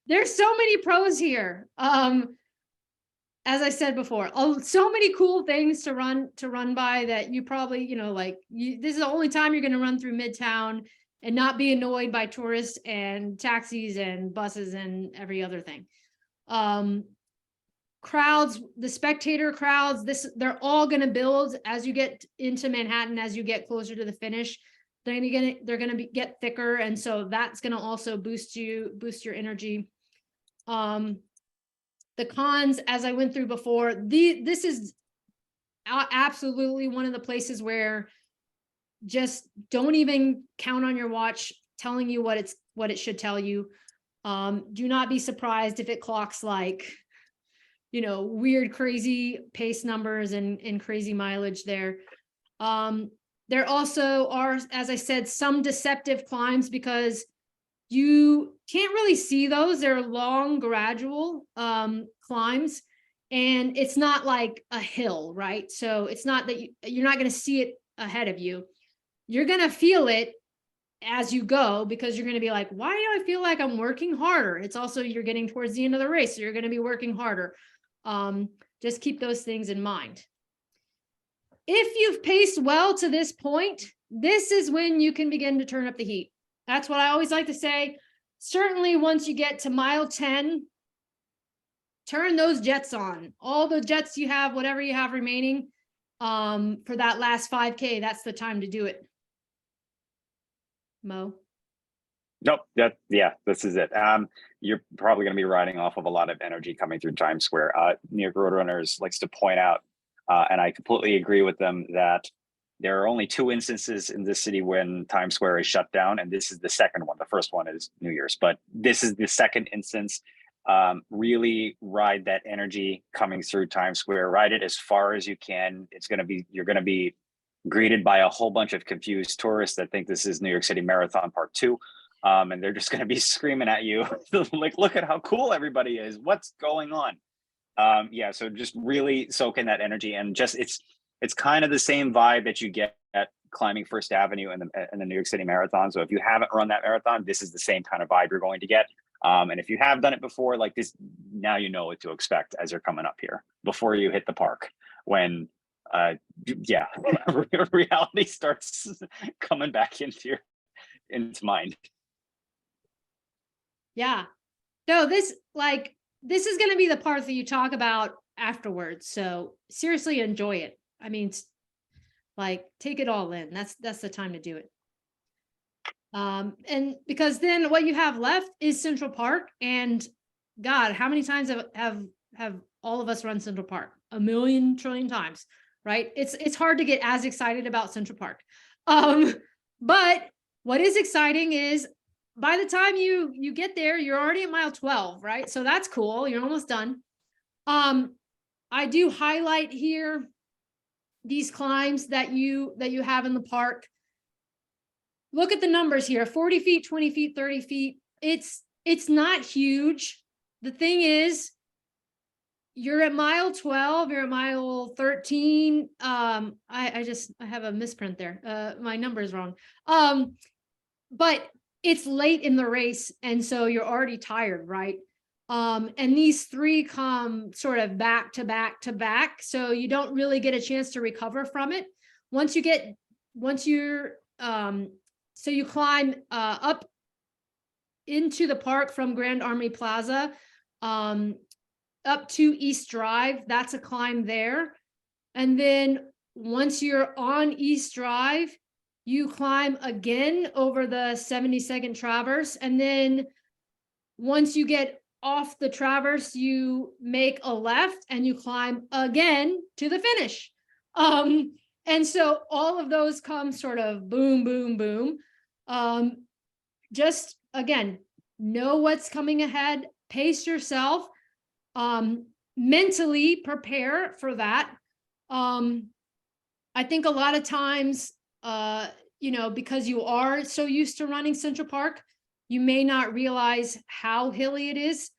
There's so many pros here. As I said before, so many cool things to run by that you probably, this is the only time you're going to run through Midtown and not be annoyed by tourists and taxis and buses and every other thing. Crowds, the spectator crowds, they're all going to build as you get into Manhattan, as you get closer to the finish. They're going to get thicker, and so that's going to also boost your energy. The cons, as I went through before, this is absolutely one of the places where just don't even count on your watch telling you what it should tell you. Do not be surprised if it clocks like, weird, crazy pace numbers and crazy mileage there. There also are, as I said, some deceptive climbs because you can't really see those. They're long, gradual climbs, and it's not like a hill, right? So it's not that you're not going to see it ahead of you. You're going to feel it as you go because you're going to be like, why do I feel like I'm working harder? It's also, you're getting towards the end of the race, so you're going to be working harder. Just keep those things in mind. If you've paced well to this point, this is when you can begin to turn up the heat. That's what I always like to say. Certainly once you get to mile 10, turn those jets on. All the jets you have, whatever you have remaining, for that last 5K, that's the time to do it. Mo? Nope. This is it. You're probably going to be riding off of a lot of energy coming through Times Square. New York Roadrunners likes to point out, and I completely agree with them, that there are only 2 instances in this city when Times Square is shut down, and this is the second one. The first one is New Year's, but this is the second instance. Really ride that energy coming through Times Square. Ride it as far as you can. You're going to be greeted by a whole bunch of confused tourists that think this is New York City Marathon Part 2. And they're just going to be screaming at you like, look at how cool everybody is. What's going on? So just really soak in that energy, and just it's kind of the same vibe that you get at climbing First Avenue in the New York City Marathon. So if you haven't run that marathon, this is the same kind of vibe you're going to get. And if you have done it before, like this, now you know what to expect as you're coming up here before you hit the park. When reality starts coming back into mind. Yeah. No, this is going to be the part that you talk about afterwards. So seriously, enjoy it. I mean, take it all in. That's the time to do it. And because then what you have left is Central Park, and God, how many times have all of us run Central Park? A million trillion times, right? It's hard to get as excited about Central Park. But what is exciting is, by the time you get there, you're already at mile 12, right? So that's cool. You're almost done. I do highlight here these climbs that you have in the park. Look at the numbers here: 40 feet, 20 feet, 30 feet. It's not huge. The thing is, you're at mile 12, you're at mile 13. I have a misprint there. My number is wrong. But it's late in the race, and so you're already tired, right? And these 3 come sort of back to back to back, so you don't really get a chance to recover from it. So you climb up into the park from Grand Army Plaza, up to East Drive. That's a climb there. And then once you're on East Drive, you climb again over the 72nd Traverse. And then once you get off the Traverse, you make a left and you climb again to the finish. And so all of those come sort of boom, boom, boom. Just again, know what's coming ahead, pace yourself, mentally prepare for that. I think a lot of times, because you are so used to running Central Park, you may not realize how hilly it is.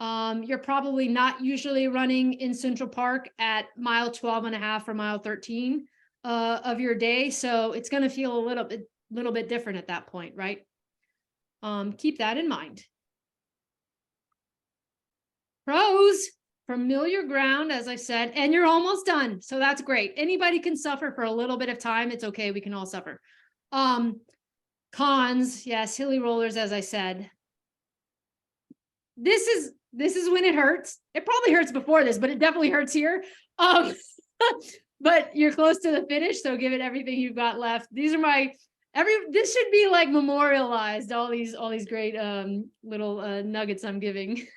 You're probably not usually running in Central Park at mile 12 and a half or mile 13 of your day. So it's going to feel a little bit different at that point, right? Keep that in mind. Pros: familiar ground, as I said, and you're almost done. So that's great. Anybody can suffer for a little bit of time. It's okay. We can all suffer. Cons: yes, hilly rollers, as I said. This is when it hurts. It probably hurts before this, but it definitely hurts here. But you're close to the finish, so give it everything you've got left. These are this should be like memorialized, all these great little nuggets I'm giving.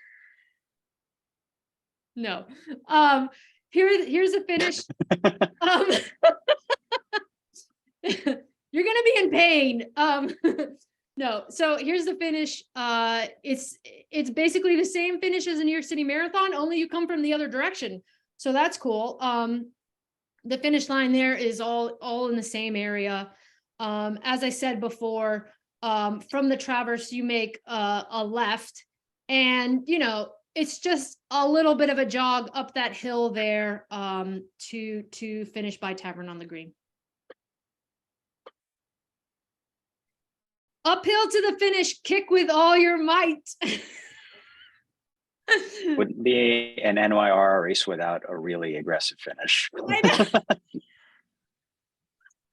No. Here's a finish. You're gonna be in pain. No, so here's the finish. It's basically the same finish as a New York City Marathon, only you come from the other direction. So that's cool. The finish line there is all in the same area. As I said before, from the Traverse, you make a left, and it's just a little bit of a jog up that hill there to finish by Tavern on the Green. Uphill to the finish, kick with all your might. Wouldn't be an NYR race without a really aggressive finish. I know.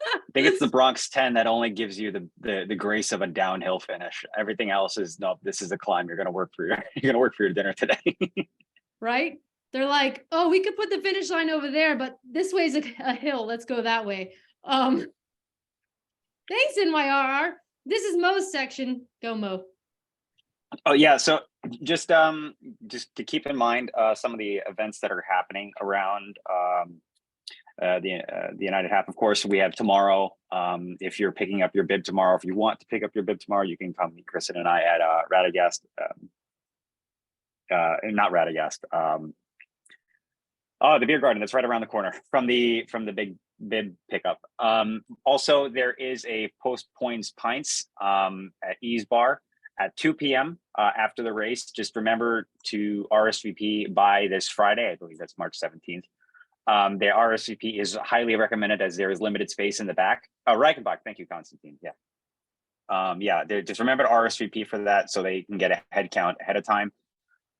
I think it's the Bronx 10 that only gives you the grace of a downhill finish. Everything else is, nope, this is a climb. You're gonna work for your dinner today. Right? They're like, oh, we could put the finish line over there, but this way's a hill. Let's go that way. Thanks, NYR. This is Mo's section. Go, Mo. Oh yeah, so just to keep in mind some of the events that are happening around the United Half. Of course, we have tomorrow. If you're picking up your bib tomorrow, if you want to pick up your bib tomorrow, you can come meet Kristen and I at Radagast. Not Radagast. Oh, the beer garden that's right around the corner from the big bib pickup. Also, there is a post points pints at Ease Bar at 2 p.m. After the race. Just remember to RSVP by this Friday. I believe that's March 17th. The RSVP is highly recommended as there is limited space in the back. Reichenbach, thank you, Constantine. Yeah. Just remember to RSVP for that so they can get a head count ahead of time.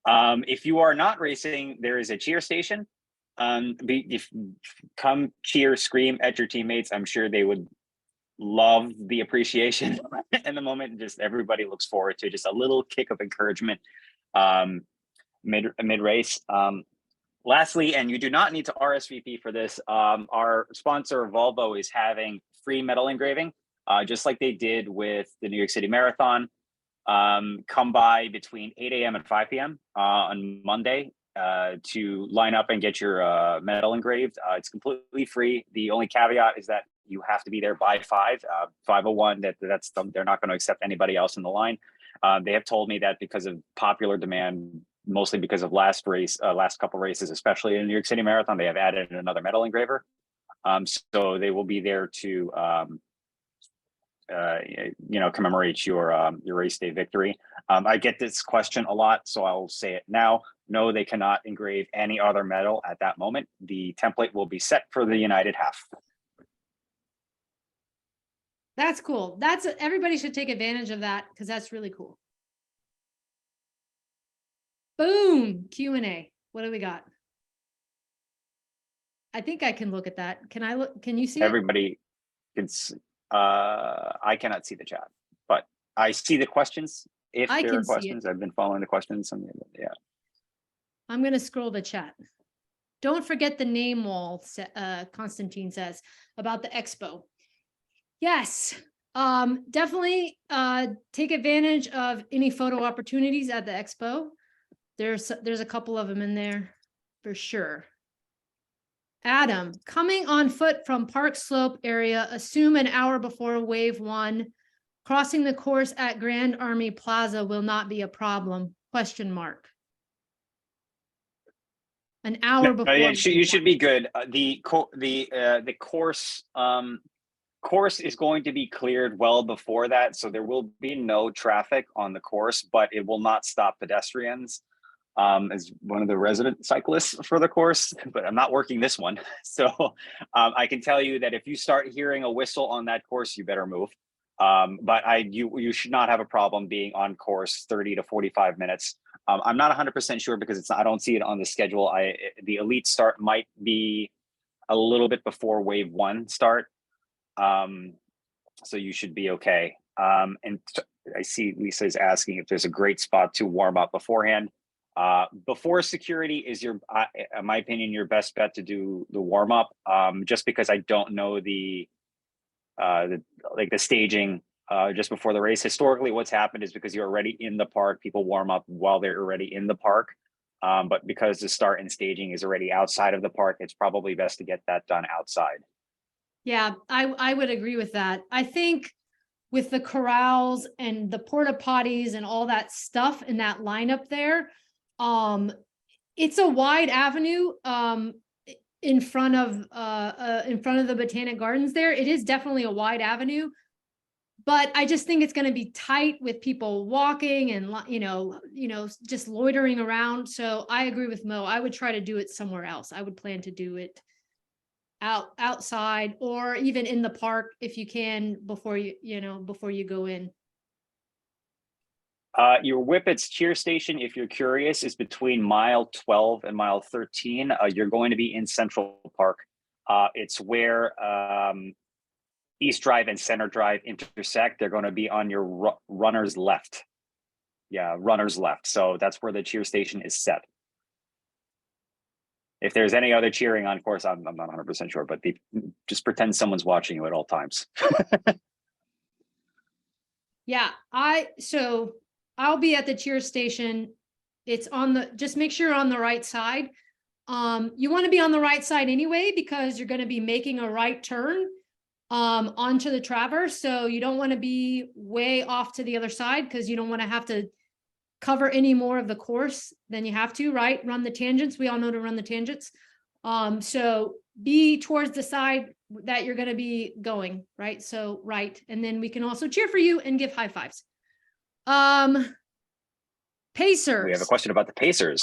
If you are not racing, there is a cheer station. Come cheer, scream at your teammates. I'm sure they would love the appreciation in the moment. Just everybody looks forward to just a little kick of encouragement mid race. Lastly, and you do not need to RSVP for this, our sponsor Volvo is having free metal engraving, just like they did with the New York City Marathon. Come by between 8 a.m. and 5 p.m. On Monday to line up and get your metal engraved. It's completely free. The only caveat is that you have to be there by 5:01. They're not going to accept anybody else in the line. They have told me that because of popular demand, mostly because of last couple races, especially in the New York City Marathon, they have added another metal engraver. So they will be there to commemorate your race day victory. I get this question a lot, so I'll say it now. No, they cannot engrave any other metal at that moment. The template will be set for the United Half. That's cool. Everybody should take advantage of that because that's really cool. Boom, Q&A. What do we got? I think I can look at that. Can I look? Can you see Everybody can I cannot see the chat, but I see the questions. If there are questions, I've been following the questions. Yeah. I'm going to scroll the chat. Don't forget the name wall, Constantine says, about the Expo. Yes, definitely take advantage of any photo opportunities at the Expo. There's a couple of them in there for sure. Adam, coming on foot from Park Slope area, assume an hour before wave 1. Crossing the course at Grand Army Plaza will not be a problem, ? An hour before. You should be good. The course is going to be cleared well before that, so there will be no traffic on the course, but it will not stop pedestrians. As one of the resident cyclists for the course, but I'm not working this one. So I can tell you that if you start hearing a whistle on that course, you better move. But you should not have a problem being on course 30 to 45 minutes. I'm not 100% sure because I don't see it on the schedule. The elite start might be a little bit before wave 1 start. So you should be okay. And I see Lisa is asking if there's a great spot to warm up beforehand. Before security is in my opinion, your best bet to do the warm up. Just because I don't know the staging just before the race. Historically, what's happened is because you're already in the park, people warm up while they're already in the park. But because the start and staging is already outside of the park, it's probably best to get that done outside. Yeah, I would agree with that. I think with the corrals and the porta potties and all that stuff in that lineup there, it's a wide avenue in front of the Botanic Gardens there. It is definitely a wide avenue, but I just think it's going to be tight with people walking and just loitering around. So I agree with Mo. I would try to do it somewhere else. I would plan to do it outside or even in the park if you can before you go in. Your Whippets cheer station, if you're curious, is between mile 12 and mile 13. You're going to be in Central Park. It's where East Drive and Center Drive intersect. They're going to be on your runner's left. Yeah, runner's left. So that's where the cheer station is set. If there's any other cheering on course, I'm not 100% sure, but just pretend someone's watching you at all times. Yeah, so I'll be at the cheer station. It's on the, just make sure you're on the right side. You want to be on the right side anyway, because you're going to be making a right turn onto the traverse. So you don't want to be way off to the other side, because you don't want to have to cover any more of the course than you have to, right? Run the tangents. We all know to run the tangents. So be towards the side that you're going to be going, right? So right. And then we can also cheer for you and give high fives. Pacers. We have a question about the Pacers.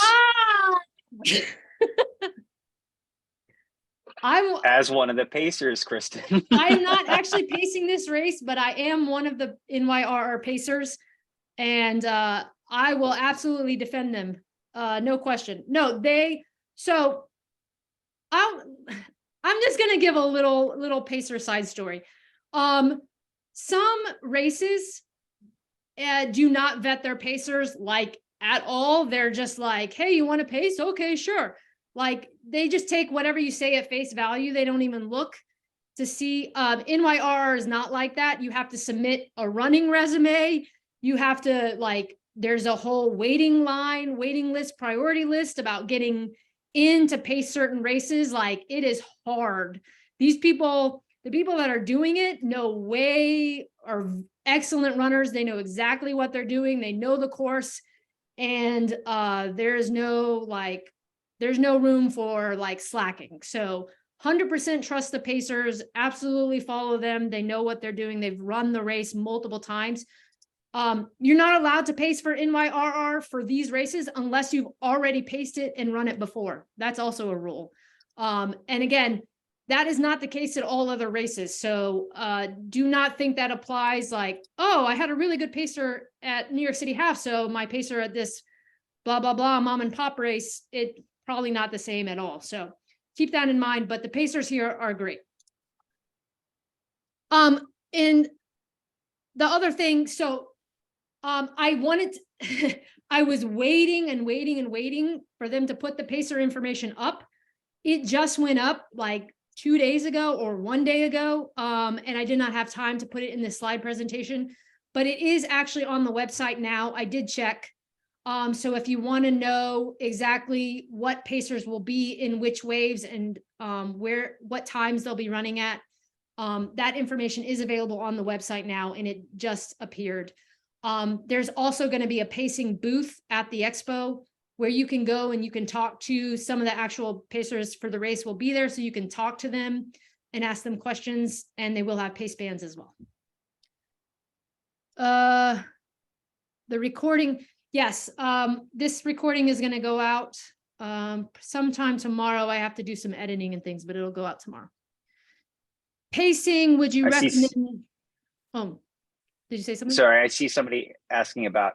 As one of the Pacers, Kristen. I'm not actually pacing this race, but I am one of the NYRR Pacers, and I will absolutely defend them. No question. No, so I'm just gonna give a little Pacer side story. Some races do not vet their pacers like at all. They're just like, hey, you want to pace? Okay, sure. Like they just take whatever you say at face value. They don't even look to see. NYRR is not like that. You have to submit a running resume. You have to there's a whole waiting list, priority list about getting in to pace certain races. Like it is hard. These people, the people that are doing it are excellent runners. They know exactly what they're doing. They know the course, and there's no room for slacking. So 100% trust the pacers, absolutely follow them. They know what they're doing. They've run the race multiple times. You're not allowed to pace for NYRR for these races unless you've already paced it and run it before. That's also a rule. And again, that is not the case at all other races. So do not think that applies oh, I had a really good pacer at New York City Half, so my pacer at this blah, blah, blah, mom and pop race, it's probably not the same at all. So keep that in mind, but the pacers here are great. And the other thing, so I was waiting and waiting for them to put the pacer information up. It just went up 2 days ago or 1 day ago. And I did not have time to put it in this slide presentation, but it is actually on the website now. I did check. So if you want to know exactly what pacers will be in which waves and what times they'll be running at, that information is available on the website now, and it just appeared. There's also going to be a pacing booth at the Expo where you can go and you can talk to some of the actual pacers for the race will be there. So you can talk to them and ask them questions, and they will have pace bands as well. The recording. Yes. This recording is going to go out sometime tomorrow. I have to do some editing and things, but it'll go out tomorrow. Pacing. Would you recommend? Oh, did you say something? Sorry, I see somebody asking about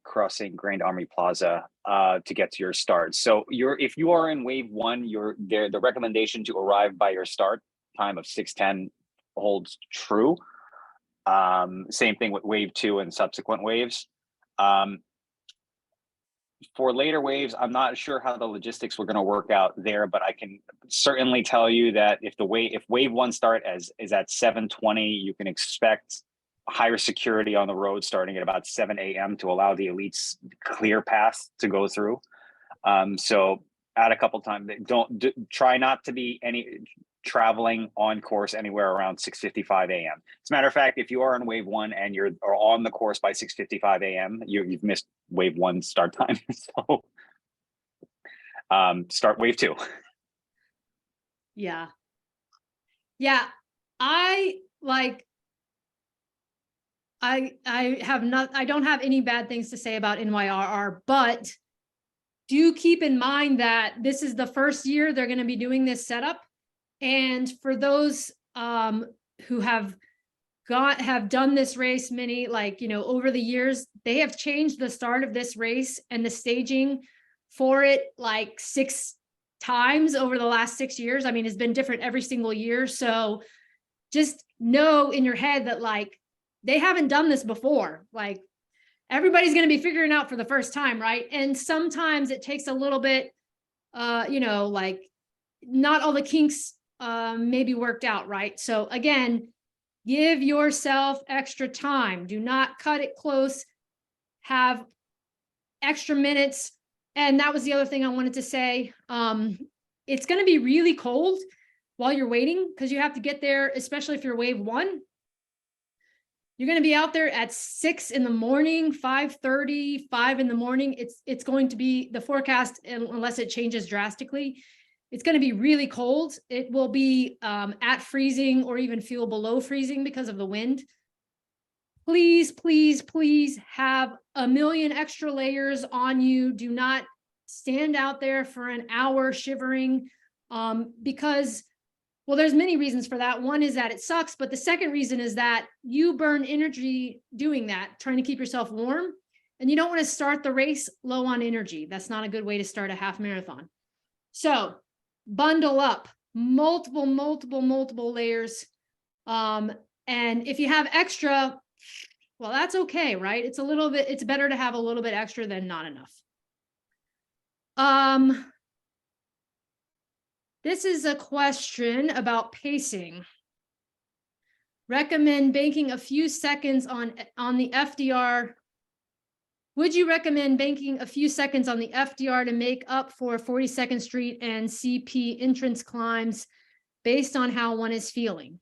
crossing Grand Army Plaza to get to your start. So if you are in wave one, the recommendation to arrive by your start time of 6:10 holds true. Same thing with wave two and subsequent waves. For later waves, I'm not sure how the logistics were going to work out there, but I can certainly tell you that if wave one start is at 7:20, you can expect higher security on the road starting at about 7 a.m. to allow the elites clear path to go through. So add a couple times. Try not to be traveling on course anywhere around 6:55 a.m. As a matter of fact, if you are in wave one and you're on the course by 6:55 a.m., you've missed wave one start time. So start wave two. Yeah. I don't have any bad things to say about NYRR, but do keep in mind that this is the first year they're going to be doing this setup. And for those who have done this race over the years, they have changed the start of this race and the staging for it 6 times over the last 6 years. I mean, it's been different every single year. So just know in your head that they haven't done this before. Everybody's going to be figuring out for the first time, right? And sometimes it takes a little bit, not all the kinks maybe worked out, right? So again, Give yourself extra time. Do not cut it close. Have extra minutes. And that was the other thing I wanted to say. It's going to be really cold while you're waiting because you have to get there, especially if you're wave 1. You're going to be out there at 6 in the morning, 5:30, 5 in the morning. It's going to be the forecast, unless it changes drastically. It's going to be really cold. It will be at freezing or even feel below freezing because of the wind. Please, please, please have a million extra layers on you. Do not stand out there for an hour shivering because, well, there's many reasons for that. One is that it sucks, but the second reason is that you burn energy doing that, trying to keep yourself warm, and you don't want to start the race low on energy. That's not a good way to start a half marathon. So bundle up, multiple layers. And if you have extra, well, that's okay, right? It's better to have a little bit extra than not enough. This is a question about pacing. Recommend banking a few seconds on the FDR. Would you recommend banking a few seconds on the FDR to make up for 42nd Street and CP entrance climbs based on how one is feeling?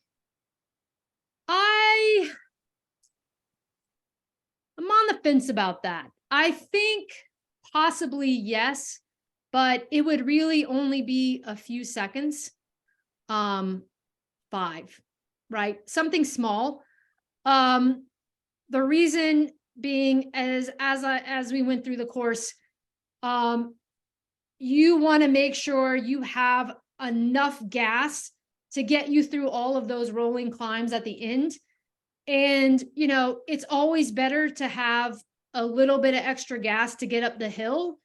I'm on the fence about that. I think possibly yes, but it would really only be a few seconds. 5, right? Something small. The reason being as we went through the course, you want to make sure you have enough gas to get you through all of those rolling climbs at the end. And, you know, it's always better to have a little bit of extra gas to get up the hill.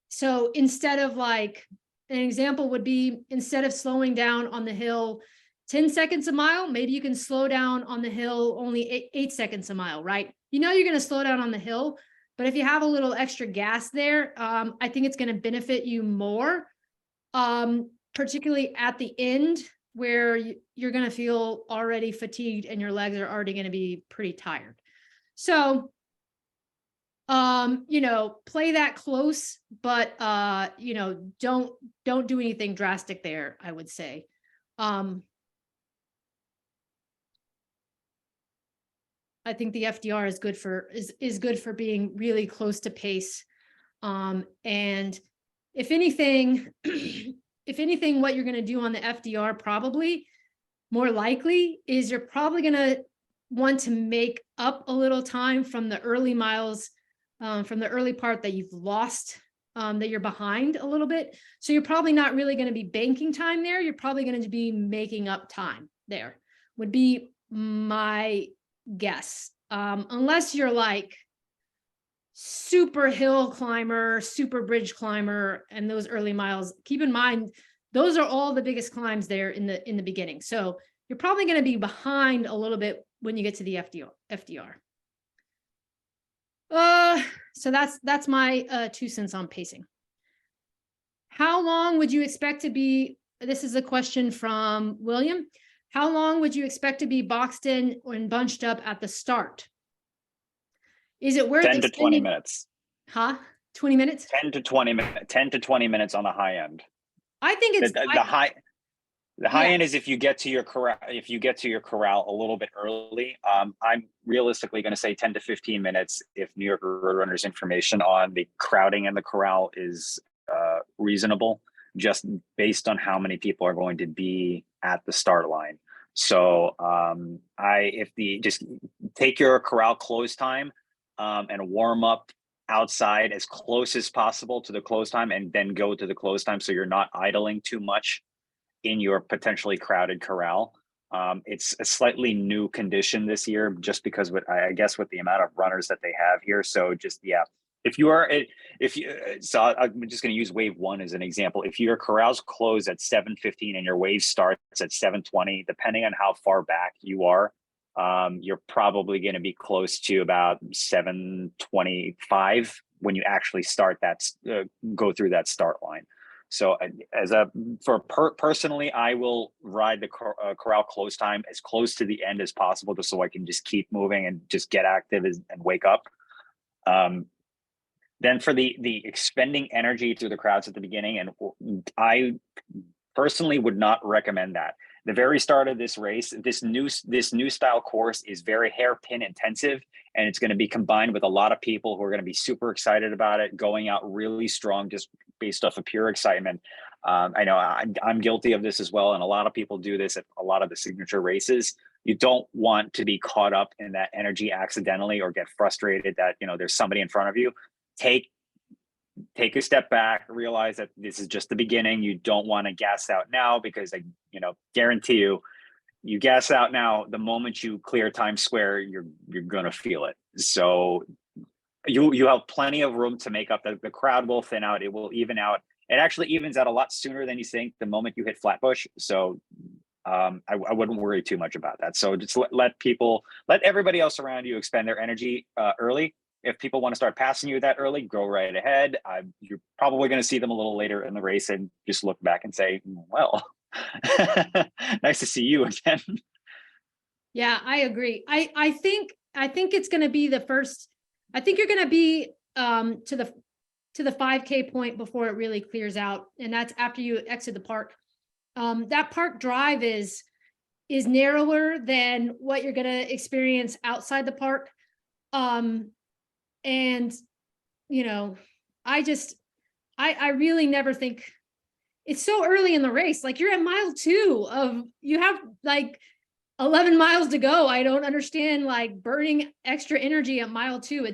So instead of, like, an example would be, instead of slowing down on the hill 10 seconds a mile, maybe you can slow down on the hill only 8 seconds a mile, right? You know, you're going to slow down on the hill, but if you have a little extra gas there, I think it's going to benefit you more, particularly at the end, where you're going to feel already fatigued and your legs are already going to be pretty tired. So, you know, play that close, but, you know, don't do anything drastic there, I would say. I think the FDR is good for is good for being really close to pace. And if anything, what you're going to do on the FDR, probably more likely, is you're probably going to want to make up a little time from the early miles, from the early part that you've lost, that you're behind a little bit. So you're probably not really going to be banking time there. You're probably going to be making up time there, would be my guess. Unless you're like super hill climber, super bridge climber, and those early miles, keep in mind, those are all the biggest climbs there in the beginning. So you're probably going to be behind a little bit when you get to the FDR. So that's my 2 cents on pacing. How long would you expect to be? This is a question from William. How long would you expect to be boxed in and bunched up at the start? Is it worth 10 to 20 minutes? Huh? 20 minutes? 10 to 20 minutes. 10 to 20 minutes on the high end. I think it's the high end is if you get to your corral. If you get to your corral a little bit early. I'm realistically going to say 10 to 15 minutes if New York Roadrunners information on the crowding in the corral is reasonable, just based on how many people are going to be at the start line. So just take your corral close time and warm up outside as close as possible to the close time, and then go to the close time so you're not idling too much in your potentially crowded corral. It's a slightly new condition this year, just because I guess with the amount of runners that they have here. So just, yeah, so I'm just going to use wave 1 as an example. If your corral's closed at 7:15 and your wave starts at 7:20, depending on how far back you are, you're probably going to be close to about 7:25 when you actually start go through that start line. So personally, I will ride the corral close time as close to the end as possible, just so I can just keep moving and just get active and wake up. Then for the expending energy through the crowds at the beginning, and I personally would not recommend that. The very start of this race, this new style course is very hairpin intensive, and it's going to be combined with a lot of people who are going to be super excited about it, going out really strong just based off of pure excitement. I know I'm guilty of this as well, and a lot of people do this at a lot of the signature races. You don't want to be caught up in that energy accidentally or get frustrated that, you know, there's somebody in front of you. Take a step back, realize that this is just the beginning. You don't want to gas out now, because I, you know, guarantee you gas out now, the moment you clear Times Square, you're gonna feel it. So you have plenty of room to make up. The crowd will thin out. It will even out. It actually evens out a lot sooner than you think the moment you hit Flatbush. So I wouldn't worry too much about that. So just let everybody else around you expend their energy early. If people want to start passing you that early, go right ahead. You're probably going to see them a little later in the race and just look back and say, well, nice to see you again. Yeah, I agree. I think it's going to be the first. I think you're going to be to the 5K point before it really clears out, and that's after you exit the park. That park drive is narrower than what you're going to experience outside the park. And, you know, I really never think it's so early in the race. Like, you're at mile 2 you have like 11 miles to go. I don't understand like burning extra energy at mile 2.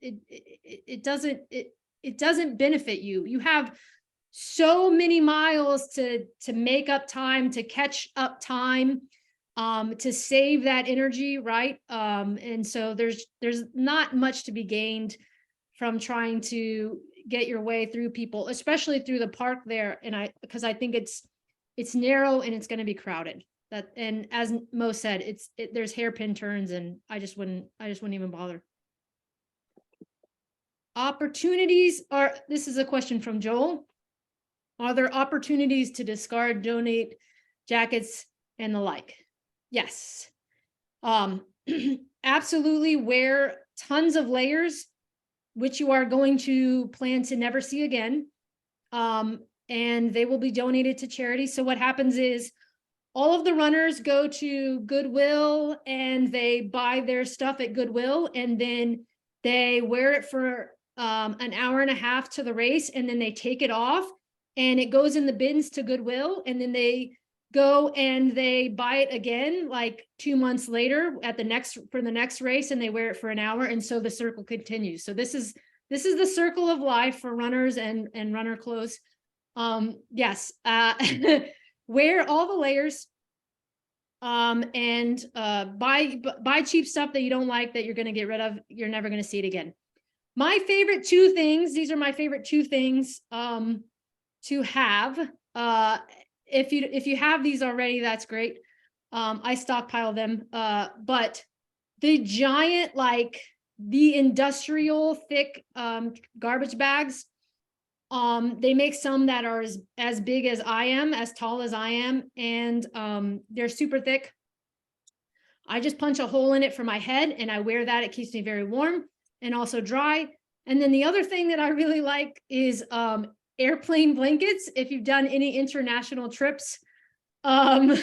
It doesn't benefit you. You have so many miles to make up time, to catch up time, to save that energy, right? And so there's not much to be gained from trying to get your way through people, especially through the park there. And because I think it's narrow and it's going to be crowded. And as Mo said, there's hairpin turns, and I just wouldn't even bother. Opportunities are, this is a question from Joel. Are there opportunities to discard, donate jackets and the like? Yes. Absolutely. Wear tons of layers, which you are going to plan to never see again. And they will be donated to charity. So what happens is all of the runners go to Goodwill and they buy their stuff at Goodwill, and then they wear it for an hour and a half to the race, and then they take it off and it goes in the bins to Goodwill, and then they go and they buy it again like 2 months later for the next race, and they wear it for an hour, and so the circle continues. So this is the circle of life for runners and runner clothes. Yes. Wear all the layers, and buy cheap stuff that you don't like, that you're going to get rid of. You're never going to see it again. My favorite 2 things, these are my favorite 2 things to have. If you have these already, that's great. I stockpile them, but the giant, like the industrial thick garbage bags, they make some that are as big as I am, as tall as I am, and they're super thick. I just punch a hole in it for my head and I wear that. It keeps me very warm and also dry. And then the other thing that I really like is airplane blankets. If you've done any international trips, I'm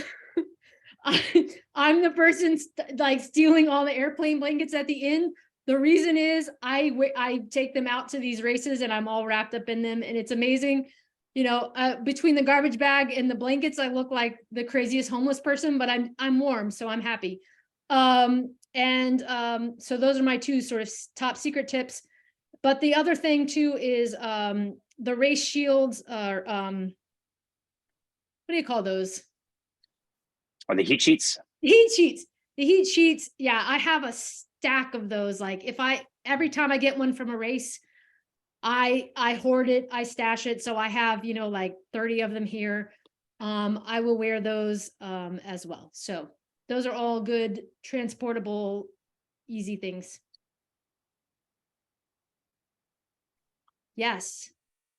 the person like stealing all the airplane blankets at the end. The reason is I take them out to these races and I'm all wrapped up in them, and it's amazing. You know, between the garbage bag and the blankets, I look like the craziest homeless person, but I'm warm, so I'm happy. So those are my 2 sort of top secret tips. But the other thing too is the race shields are what do you call those? Or the heat sheets? The heat sheets. Yeah, I have a stack of those. Like every time I get one from a race, I hoard it, I stash it. So I have, you know, like 30 of them here. I will wear those as well. So those are all good, transportable, easy things. Yes.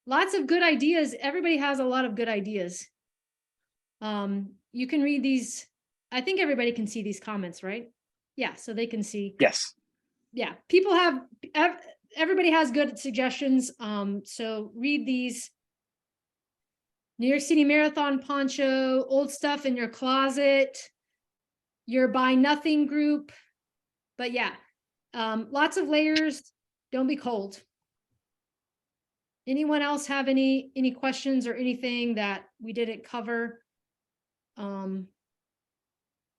lots of good ideas. Everybody has a lot of good ideas. You can read these. I think everybody can see these comments, right? Yeah, so they can see. Yes. Yeah, people have, everybody has good suggestions. So read these. New York City Marathon poncho, old stuff in your closet, your buy nothing group. But yeah, lots of layers. Don't be cold. Anyone else have any questions or anything that we didn't cover?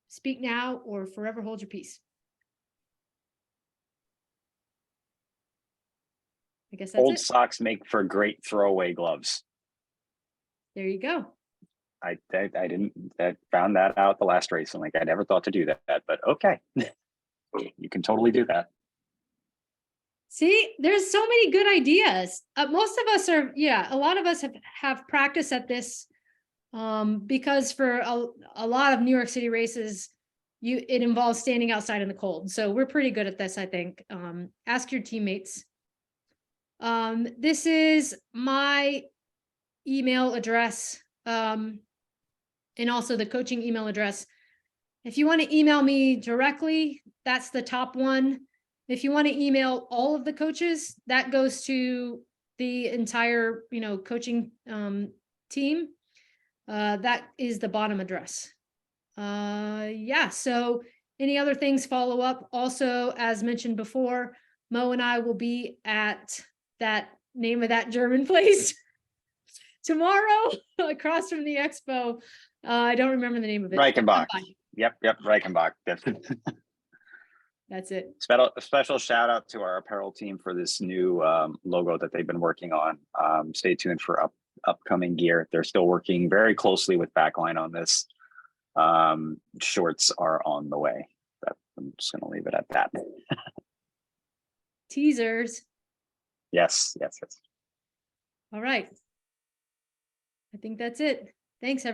Speak now or forever hold your peace. I guess that's Old it. socks make for great throwaway gloves. There you go. I found that out the last race, and like I never thought to do that, but okay, you can totally do that. See, there's so many good ideas. Most of us are, a lot of us have practice at this, because for a lot of New York City races, it involves standing outside in the cold. So we're pretty good at this, I think. Ask your teammates. This is my email address, and also the coaching email address. If you want to email me directly, that's the top one. If you want to email all of the coaches, that goes to the entire, coaching team. That is the bottom address. So any other things follow up. Also, as mentioned before, Mo and I will be at that name of that German place tomorrow across from the Expo. I don't remember the name of it. Reichenbach. Yep, Reichenbach. That's it. Special shout out to our apparel team for this new logo that they've been working on. Stay tuned for upcoming gear. They're still working very closely with Backline on this. Shorts are on the way. I'm just going to leave it at that. Teasers. Yes. All right. I think that's it. Thanks, everyone.